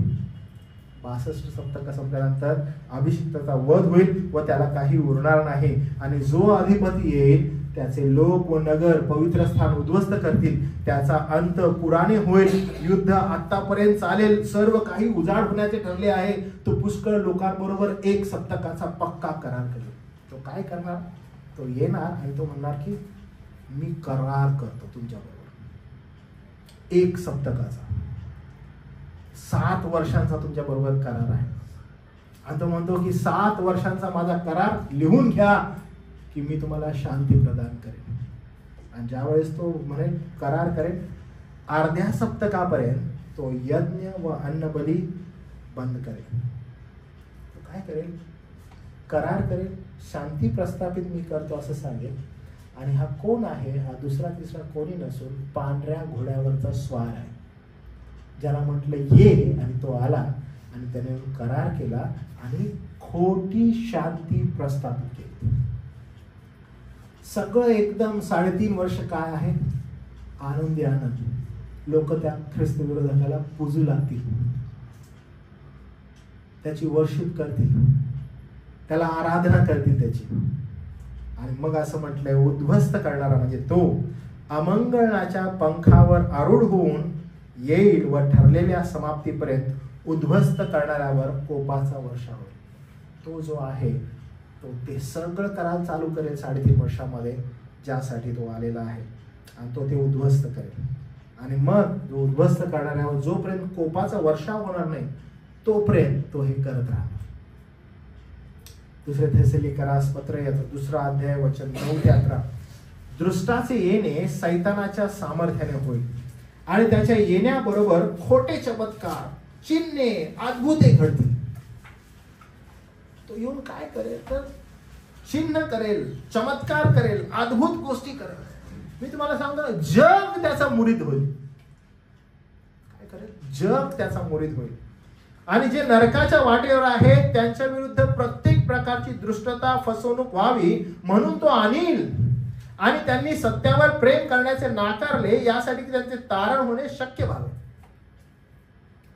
62 सप्तक संपल्यानंतर अभिषिक्ताचा वध होईल व त्याला काही उरणार नाही. आणि जो अधिपती येईल त्याचे लोक व नगर पवित्र स्थान उद्ध्वस्त करतील. त्याचा अंत पुराणे होईल. युद्ध आतापर्यंत चालेल. सर्व काही उजाड होण्याचे ठरले आहे. तो पुष्कळ लोकांबरोबर 1 सप्तकाचा पक्का करार करेल. तो काय करणार? तो येणार आणि तो म्हणणार की मी करार करतो तुमच्याबरोबर 1 सप्तकाचा, 7 वर्षांचा तुमच्या बरोबर करार आहे. आणि तो म्हणतो की 7 वर्षांचा माझा करार लिहून घ्या की मी तुम्हाला शांती प्रदान करेन. आणि ज्यावेळेस तो म्हणेल करार करेल, अर्ध्या सप्तकापर्यंत तो यज्ञ व अन्नबली बंद करेल. तो काय करेल? करार करेल, शांती प्रस्थापित मी करतो असं सांगेल. आणि हा कोण आहे? हा दुसरा तिसरा कोणी नसून पांढऱ्या घोड्यावरचा स्वार आहे, ज्याला म्हटलं ये, आणि तो आला आणि त्याने करार केला आणि खोटी शांती प्रस्थापित केली. सगळं एकदम 3.5 वर्ष काय आहे? आनंदी आनंद. लोक त्या ख्रिस्त विरोधकाला पूजू लागतील, त्याची वर्शिप करतील, त्याला आराधना करतील त्याची. आणि मग असं म्हटलंय, उद्ध्वस्त करणारा म्हणजे तो अमंगळाच्या पंखावर आरूढ होऊन येईल व ठरलेल्या समाप्तीपर्यंत उद्ध्वस्त करणाऱ्यावर कोपाचा वर्षा होईल. तो जो आहे तो ते सगळं करायला चालू करेल 3.5 वर्षामध्ये, ज्यासाठी तो आलेला आहे. आणि तो ते उद्ध्वस्त करेल. आणि मग जो उद्ध्वस्त करणाऱ्यावर जोपर्यंत कोपाचा वर्षा होणार नाही तोपर्यंत तो हे करत राहणार. दुसरे थेसलोनिकरास पत्र याचा 2रा अध्याय वचन 9 ते 11. दृष्टाचे येणे सैतानाच्या सामर्थ्याने होईल आणि त्याच्या येण्याबरोबर खोटे चमत्कार, चिन्हे, अद्भुते घडतील. तो येऊन काय करेल? तर चिन्ह करेल, चमत्कार करेल, अद्भुत गोष्टी करेल. मी तुम्हाला सांगतो, जग त्याचा मुरीद होईल. काय करेल? जग त्याचा मुरीद होईल. आणि जे नरकाच्या वाटेवर आहेत त्यांच्या विरुद्ध प्रत्येक प्रकारची दुष्टता, फसवणूक व्हावी म्हणून तो आणील. आणि त्यांनी सत्यावर प्रेम करण्याचे नाकारले यासाठी की त्यांचे तारण होणे शक्य व्हावे.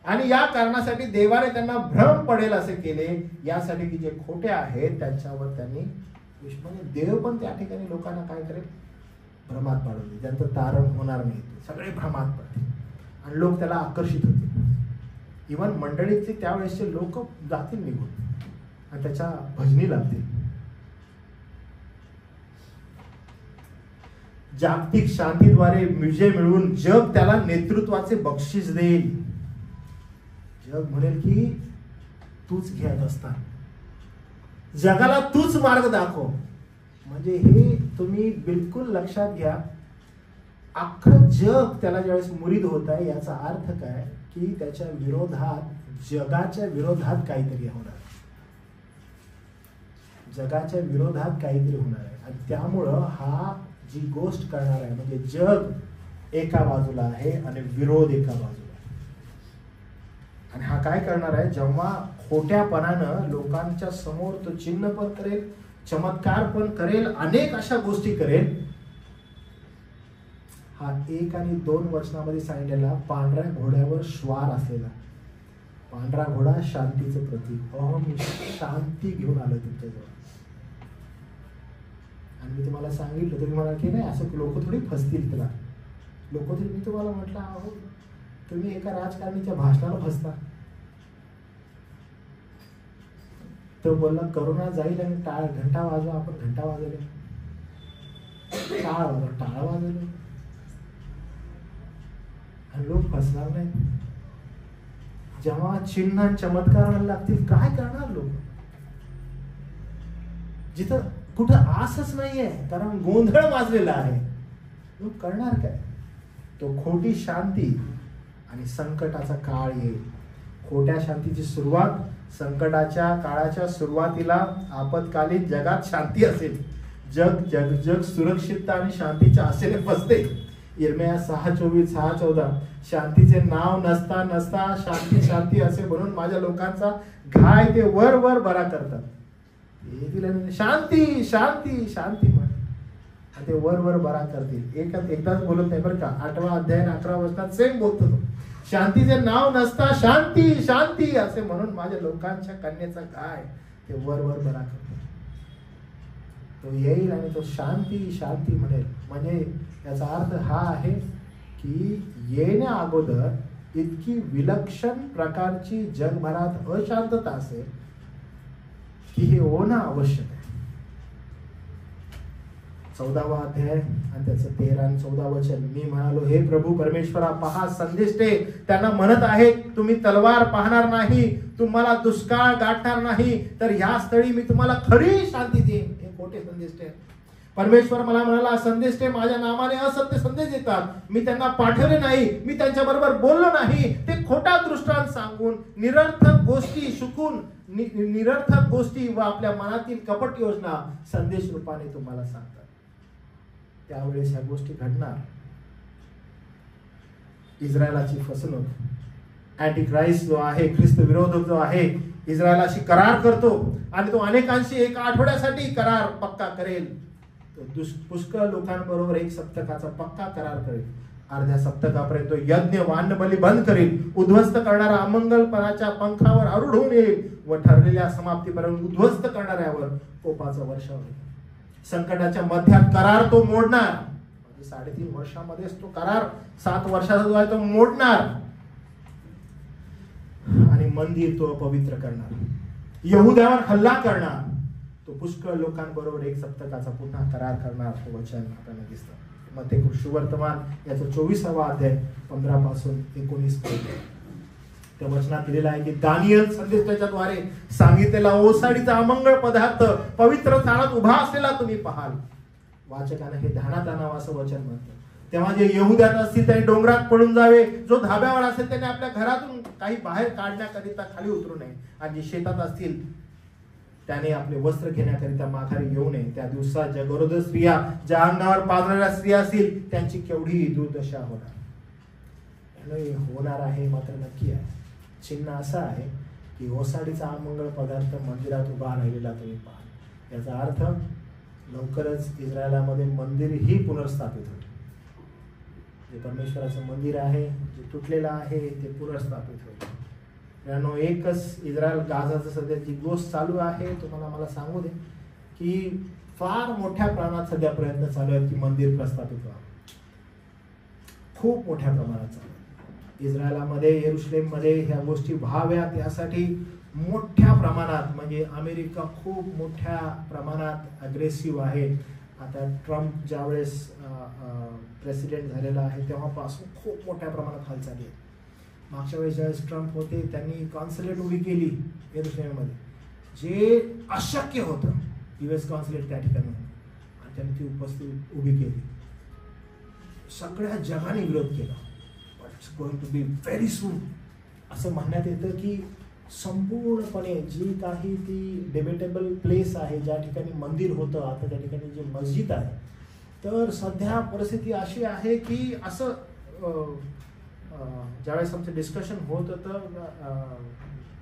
आणि या कारणासाठी देवाने त्यांना भ्रम पडेल असे केले, यासाठी की जे खोटे आहेत त्यांच्यावर त्यांनी म्हणजे देव पण त्या ठिकाणी लोकांना काय करेल? भ्रमात पाडून दे. ज्यांचं तारण होणार नाही सगळे भ्रमात पडतील आणि लोक त्याला आकर्षित होतील. इव्हन मंडळीचे त्यावेळेसचे लोक जातील निघून आणि त्याच्या भजनी लागतील. जागतिक शांतीद्वारे विजय मिळवून जग त्याला नेतृत्वाचे बक्षीस देईल. जग म्हणेल की तूच घ्यायचं असता, जगाला तूच मार्ग दाखव. म्हणजे हे तुम्ही बिलकुल लक्षात घ्या. अख्खं जग त्याला ज्यावेळेस मुरीद होत आहे याचा अर्थ काय? की त्याच्या विरोधात, जगाच्या विरोधात काहीतरी होणार, जगाच्या विरोधात काहीतरी होणार आहे. आणि त्यामुळं हा जी गोष्ट करणार आहे म्हणजे जग एका बाजूला आहे आणि विरोध एका बाजूला आहे. आणि हा काय करणार आहे? जेव्हा खोट्यापणानं लोकांच्या समोर तो चिन्ह पण करेल, चमत्कार पण करेल, अनेक अशा गोष्टी करेल. हा 1 आणि 2 वचनामध्ये सांगितलेला पांढऱ्या घोड्यावर स्वार असलेला, पांढरा घोडा शांतीचं प्रतीक. मी शांती घेऊन आलो तुमच्याजवळ. आणि मी तुम्हाला सांगितलं, तुम्ही म्हणाल की नाही असं लोक थोडी फसतील तुला. लोक तरी, मी तुम्हाला म्हटलं आहो तुम्ही एका राजकारणीच्या भाषणाला फसता. तो बोलला करोना जाईल आणि घंटा वाजवा. आपण घंटा वाजवले, टाळ वाजवले आणि लोक फसणार नाही. जेव्हा चिन्ह चमत्कार लागतील काय करणार लोक? जिथं कुठं आसच नाहीये, कारण गोंधळ वाजलेला आहे, लोक करणार काय? तो खोटी शांती आणि संकटाचा काळ येईल. खोट्या शांतीची सुरुवात, संकटाच्या काळाच्या सुरुवातीला आपत्कालीन जगात शांती असेल. जग सुरक्षितता आणि शांतीच्या आशेने फसते. यिर्मया 6:24, 6:14, शांतीचे नाव नसता नसता शांती शांती असे म्हणून माझ्या लोकांचा घाय ते वर वर बरा करतात. शांती शांती शांती म्हण, ते वर वर बरा करतील. एकदाच बोलत नाही बरं का. 8वा अध्याय 11 वचनात सेम बोलतो तो. शांतीचे नाव नसता शांती शांती असे म्हणून माझ्या लोकांच्या कन्येचा घाय ते वर वर बरा करतो. तो येईल आणि तो शांती शांती म्हणेल. म्हणजे याचा अर्थ हा आहे की येण्या अगोदर इतकी विलक्षण प्रकारची जगभरात अशांतता असेल की हे होणं आवश्यक आहे. 14वा अध्याय आणि त्याचं 13 आणि 14 वचन. मी म्हणालो, हे प्रभू परमेश्वरा, पहा संदेष्टे त्यांना म्हणत आहेत, तुम्ही तलवार पाहणार नाही, तुम्हाला दुष्काळ गाठणार नाही, तर ह्या स्थळी मी तुम्हाला खरी शांती देईन. हे खोटे संदेष्टे. परमेश्वर मला म्हणाला, संदेष्टे माझ्या नावाने असत्य संदेश देतात, मी त्यांना पाठवले नाही, मी त्यांच्या बरोबर बोललो नाही. ते खोटा दृष्टांत सांगून निरर्थक गोष्टी शिकून निरर्थक गोष्टी व आपल्या मनातील कपट योजना संदेश रूपाने तुम्हाला सांगतात. त्यावेळेस ह्या गोष्टी घडणार. इस्रायलाची फसवणूक, अँटी ख्राइस्ट जो आहे, ख्रिस्त विरोधक जो आहे, इस्रायलाशी करार करतो आणि तो अनेकांशी 1 आठवड्यासाठी करार पक्का करेल. तो पुष्कळ लोकांबरोबर 1 सप्तकाचा पक्का करार करेल. अर्ध्या सप्तकापर्यंत यज्ञ व अन्नबली बंद करेल. उद्ध्वस्त करणारा अमंगलपणाच्या पंखावर आरूढ होऊन येईल व ठरलेल्या समाप्तीपर्यंत उद्ध्वस्त करणाऱ्यावर कोपाचा वर्षाव होईल. संकटाच्या मध्यात करार तो मोडणार. म्हणजे 3.5 वर्षामध्येच तो करार 7 वर्षाचा जो आहे तो मोडणार आणि मंदिर तो अपवित्र करणार, यहुद्यावर हल्ला करणार. तो पुष्कळ लोकांबरोबर 1 सप्तकाचा पुन्हा करार करणार. तो वचन आपल्याला दिसतं. मत्ते सुवर्तमान याचा 24वा अध्याय 15 पासून 19 पर्यंत त्या वचनात दिलेला आहे की दानियल संदेशाच्या द्वारे सांगितलेला ओसाडीचा अमंगळ पदार्थ पवित्र स्थानात उभा असलेला तुम्ही पाहाल. वाचकाने हे ध्यानात आणावं असं वचन म्हणतं. तेव्हा जे यहुद्यात असतील त्यांनी डोंगरात पळून जावे, जो धाब्यावर असेल त्याने आपल्या घरातून काही बाहेर काढण्याकरिता खाली उतरू नये, आणि जे शेतात असतील त्याने आपले वस्त्र घेण्याकरिता माघारी येऊ नये. त्या दिवसात ज्या गरोदर स्त्रिया, ज्या अंगावर पाजणाऱ्या स्त्रिया असतील त्यांची केवढी दुर्दशा होणार. होणार आहे मात्र नक्की आहे. चिन्ह असं आहे की ओसाडीचा अमंगळ पदार्थ मंदिरात उभा राहिलेला तुम्ही पाहा. याचा अर्थ लवकरच इस्रायलामध्ये मंदिर ही पुनर्स्थापित होईल. जे परमेश्वराचं मंदिर आहे, जे तुटलेलं आहे ते पुनर्स्थापित होईल. त्यानो एकच इस्रायल गाझाचं सध्या जी गोष्ट चालू आहे, तुम्हाला मला सांगू दे की फार मोठ्या प्रमाणात सध्या प्रयत्न चालू आहेत की मंदिर प्रस्थापित व्हावं. खूप मोठ्या प्रमाणात चालू आहे. इस्रायलामध्ये, येरुशलेममध्ये ह्या गोष्टी व्हाव्यात यासाठी मोठ्या प्रमाणात, म्हणजे अमेरिका खूप मोठ्या प्रमाणात अग्रेसिव्ह आहे. आता ट्रम्प ज्यावेळेस प्रेसिडेंट झालेला आहे तेव्हापासून खूप मोठ्या प्रमाणात हालचाली आहेत. मागच्या वेळेस ज्यावेळेस ट्रम्प होते त्यांनी कॉन्सुलेट उभी केली येरुशलेममध्ये, जे अशक्य होतं. US कॉन्सुलेट त्या ठिकाणी आणि त्यांनी ती उपस्थित उभी केली. सगळ्या जगाने विरोध केला. It's going to be very soon असं म्हणण्यात येतं की संपूर्णपणे जी काही ती डिबेटेबल प्लेस आहे, ज्या ठिकाणी मंदिर होतं, आता त्या ठिकाणी जे मस्जिद आहे, तर सध्या परिस्थिती अशी आहे की असं ज्यावेळेस आमचं डिस्कशन होत होतं,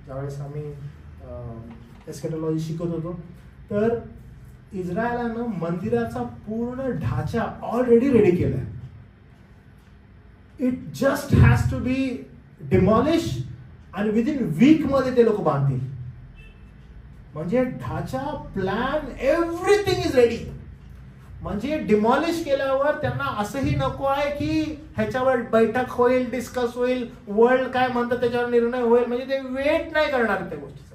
ज्यावेळेस आम्ही एस्केटोलॉजी शिकत होतो. तर इस्रायलानं मंदिराचा पूर्ण ढाचा ऑलरेडी रेडी केलाय. It just has to be demolish आणि विदिन वीक मध्ये ते लोक बांधतील. म्हणजे ढाचा, प्लॅन, एव्हरीथिंग इज रेडी. म्हणजे डिमॉलिश केल्यावर त्यांना असंही नको आहे की ह्याच्यावर बैठक होईल, डिस्कस होईल, वर्ल्ड काय म्हणतं त्याच्यावर निर्णय होईल. म्हणजे ते वेट नाही करणार त्या गोष्टीसाठी.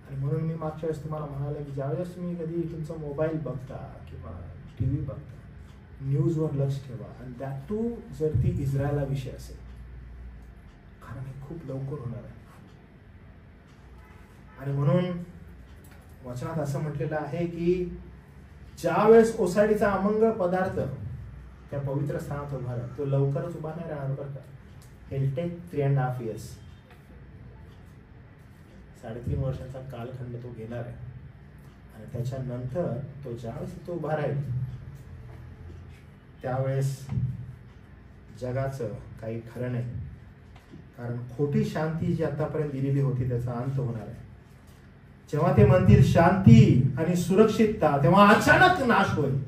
आणि म्हणून मी मागच्या वेळेस तुम्हाला म्हणाले की ज्यावेळेस तुम्ही कधी तुमचा मोबाईल बघता किंवा टीव्ही बघता, न्यूजवर लक्ष ठेवा. आणि दॅट टू जर ती इस्रायला विषय असेल, कारण हे खूप लवकर होणार आहे. आणि म्हणून वचनात असं म्हटलेलं आहे की ज्या वेळेस ओसाडीचा अमंगळ पदार्थ त्या पवित्र स्थानात उभा राहतो, तो लवकरच उभा नाही राहणार बरं का. हेल टेक 3.5 years. 3.5 वर्षाचा कालखंड तो घेणार आहे. आणि त्याच्यानंतर तो ज्यावेळेस तो उभा राहील त्यावेळेस जगाचं काही खरं नाही. कारण खोटी शांती जी आतापर्यंत दिलेली होती त्याचा अंत होणार आहे. जेव्हा ते म्हणतील शांती आणि सुरक्षितता, तेव्हा अचानक नाश होईल.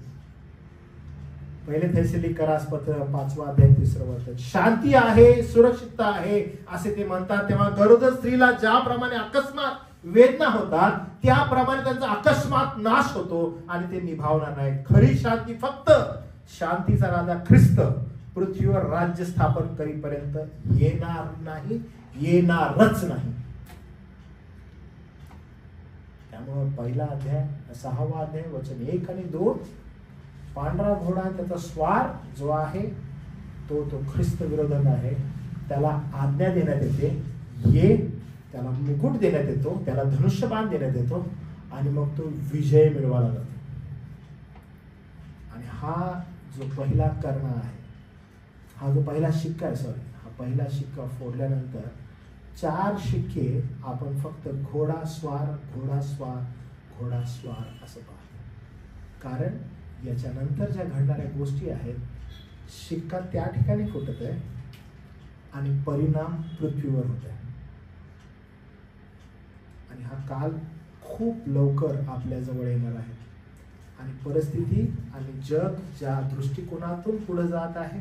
पहिले थेसलिकरास पत्र 5वा अध्याय 3रा वचन. शांती आहे, सुरक्षितता आहे असे ते म्हणतात, तेव्हा गरोदर स्त्रीला ज्याप्रमाणे अकस्मात वेदना होतात त्याप्रमाणे त्यांचा अकस्मात नाश होतो आणि ते निभावणार नाही. खरी शांती फक्त शांतीचा राजा ख्रिस्त पृथ्वीवर राज्य स्थापन करीपर्यंत येणार नाही, येणारच नाही. त्यामुळे पहिला अध्याय 6वा अध्याय वचन 1 आणि 2, पांढरा घोडा त्याचा स्वार जो आहे तो ख्रिस्त विरोधक आहे. त्याला आज्ञा देण्यात येते, ये, त्याला मुकुट देण्यात येतो, त्याला धनुष्यबाण देण्यात येतो आणि मग तो विजय मिळवायला जातो. आणि हा जो पहिला कर्ण आहे, हा जो पहिला शिक्का आहे, हा पहिला शिक्का फोडल्यानंतर 4 शिक्के आपण फक्त घोडा स्वार, घोडा स्वार, घोडा स्वार असं पाहतो. कारण याच्यानंतर ज्या घडणाऱ्या गोष्टी आहेत, शिक्का त्या ठिकाणी फुटत आहे आणि परिणाम पृथ्वीवर होत आहे. आणि हा काल खूप लवकर आपल्या जवळ येणार आहे. आणि परिस्थिती आणि जग ज्या दृष्टिकोनातून पुढे जात आहे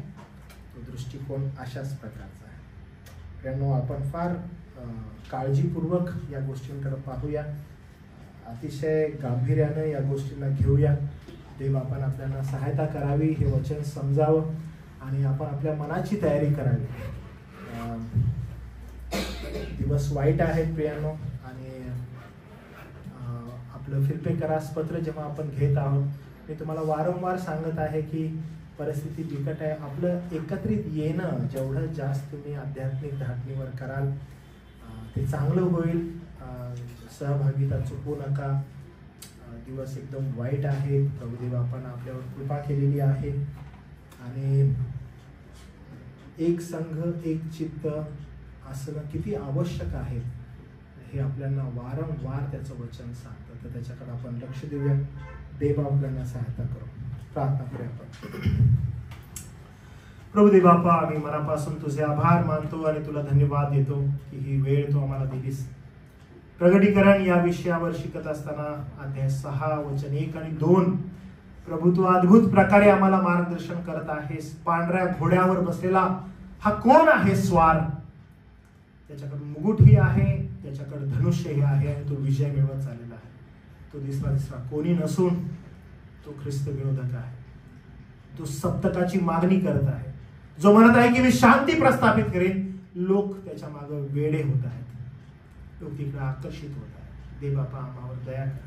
तो दृष्टिकोन अशाच प्रकारचा आहे. त्यामुळे आपण फार काळजीपूर्वक या गोष्टींकडे पाहूया, अतिशय गांभीर्यानं या गोष्टींना घेऊया. देव आपण आपल्याला सहायता करावी, हे वचन समजावं आणि आपण आपल्या मनाची तयारी करावी. दिवस वाईट आहेत प्रियानो. आणि आपलं फिलिप्पियरास पत्र जेव्हा आपण घेत आहोत, मी तुम्हाला वारंवार सांगत आहे की परिस्थिती बिकट आहे. आपलं एकत्रित येणं जेवढं जास्त तुम्ही आध्यात्मिक धाटणीवर कराल ते चांगलं होईल. सहभागिता चुकवू नका. दिवस एकदम वाईट आहे. प्रभुदेव आपण आपल्यावर कृपा केलेली आहे आणि एक संघ, एक चित्त असणं किती आवश्यक आहे हे आपल्याला वारंवार त्याचं वचन सांगतं. तर त्याच्याकडे आपण लक्ष देऊया. देव आपल्याला सहायता करू. प्रार्थना करूया आपण. प्रभुदेव बापा, आम्ही मनापासून तुझे आभार मानतो आणि तुला धन्यवाद देतो की ही वेळ तू आम्हाला दिलीस. प्रगटीकरण या विषयावर शिकत असताना अध्याय 6 वचन 1 आणि 2 प्रभू तू अद्भुत प्रकारे आम्हाला मार्गदर्शन करत आहेस. पांढऱ्या घोड्यावर बसलेला हा कोण आहे स्वार? त्याच्याकडे मुकुटही आहे, त्याच्याकडे धनुष्यही आहे आणि तो विजय मिळवत चाललेला आहे. तो दिसरा कोणी नसून तो ख्रिस्त विरोधक आहे. तो सप्तकाची मागणी करत आहे, जो म्हणत आहे की मी शांती प्रस्थापित करेन. लोक त्याच्या मागे वेडे होत आहेत, लोक तिकडे आकर्षित होत आहेत. देव बापा आम्हावर दया कर.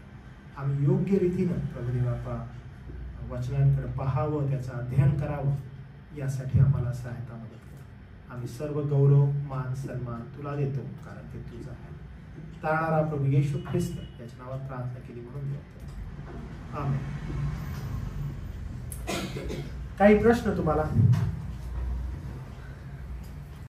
आम्ही योग्य रीतीनं प्रभू बापा वचनांकडे पाहावं, त्याचं अध्ययन करावं, यासाठी आम्हाला सहायता मदत कर. आम्ही सर्व गौरव, मान, सन्मान तुला देतो, कारण ते तुझं आहे. तारणारा प्रभू येशू ख्रिस्त याच्या नावात प्रार्थना केली म्हणून देतो. आमेन. काही प्रश्न तुम्हाला?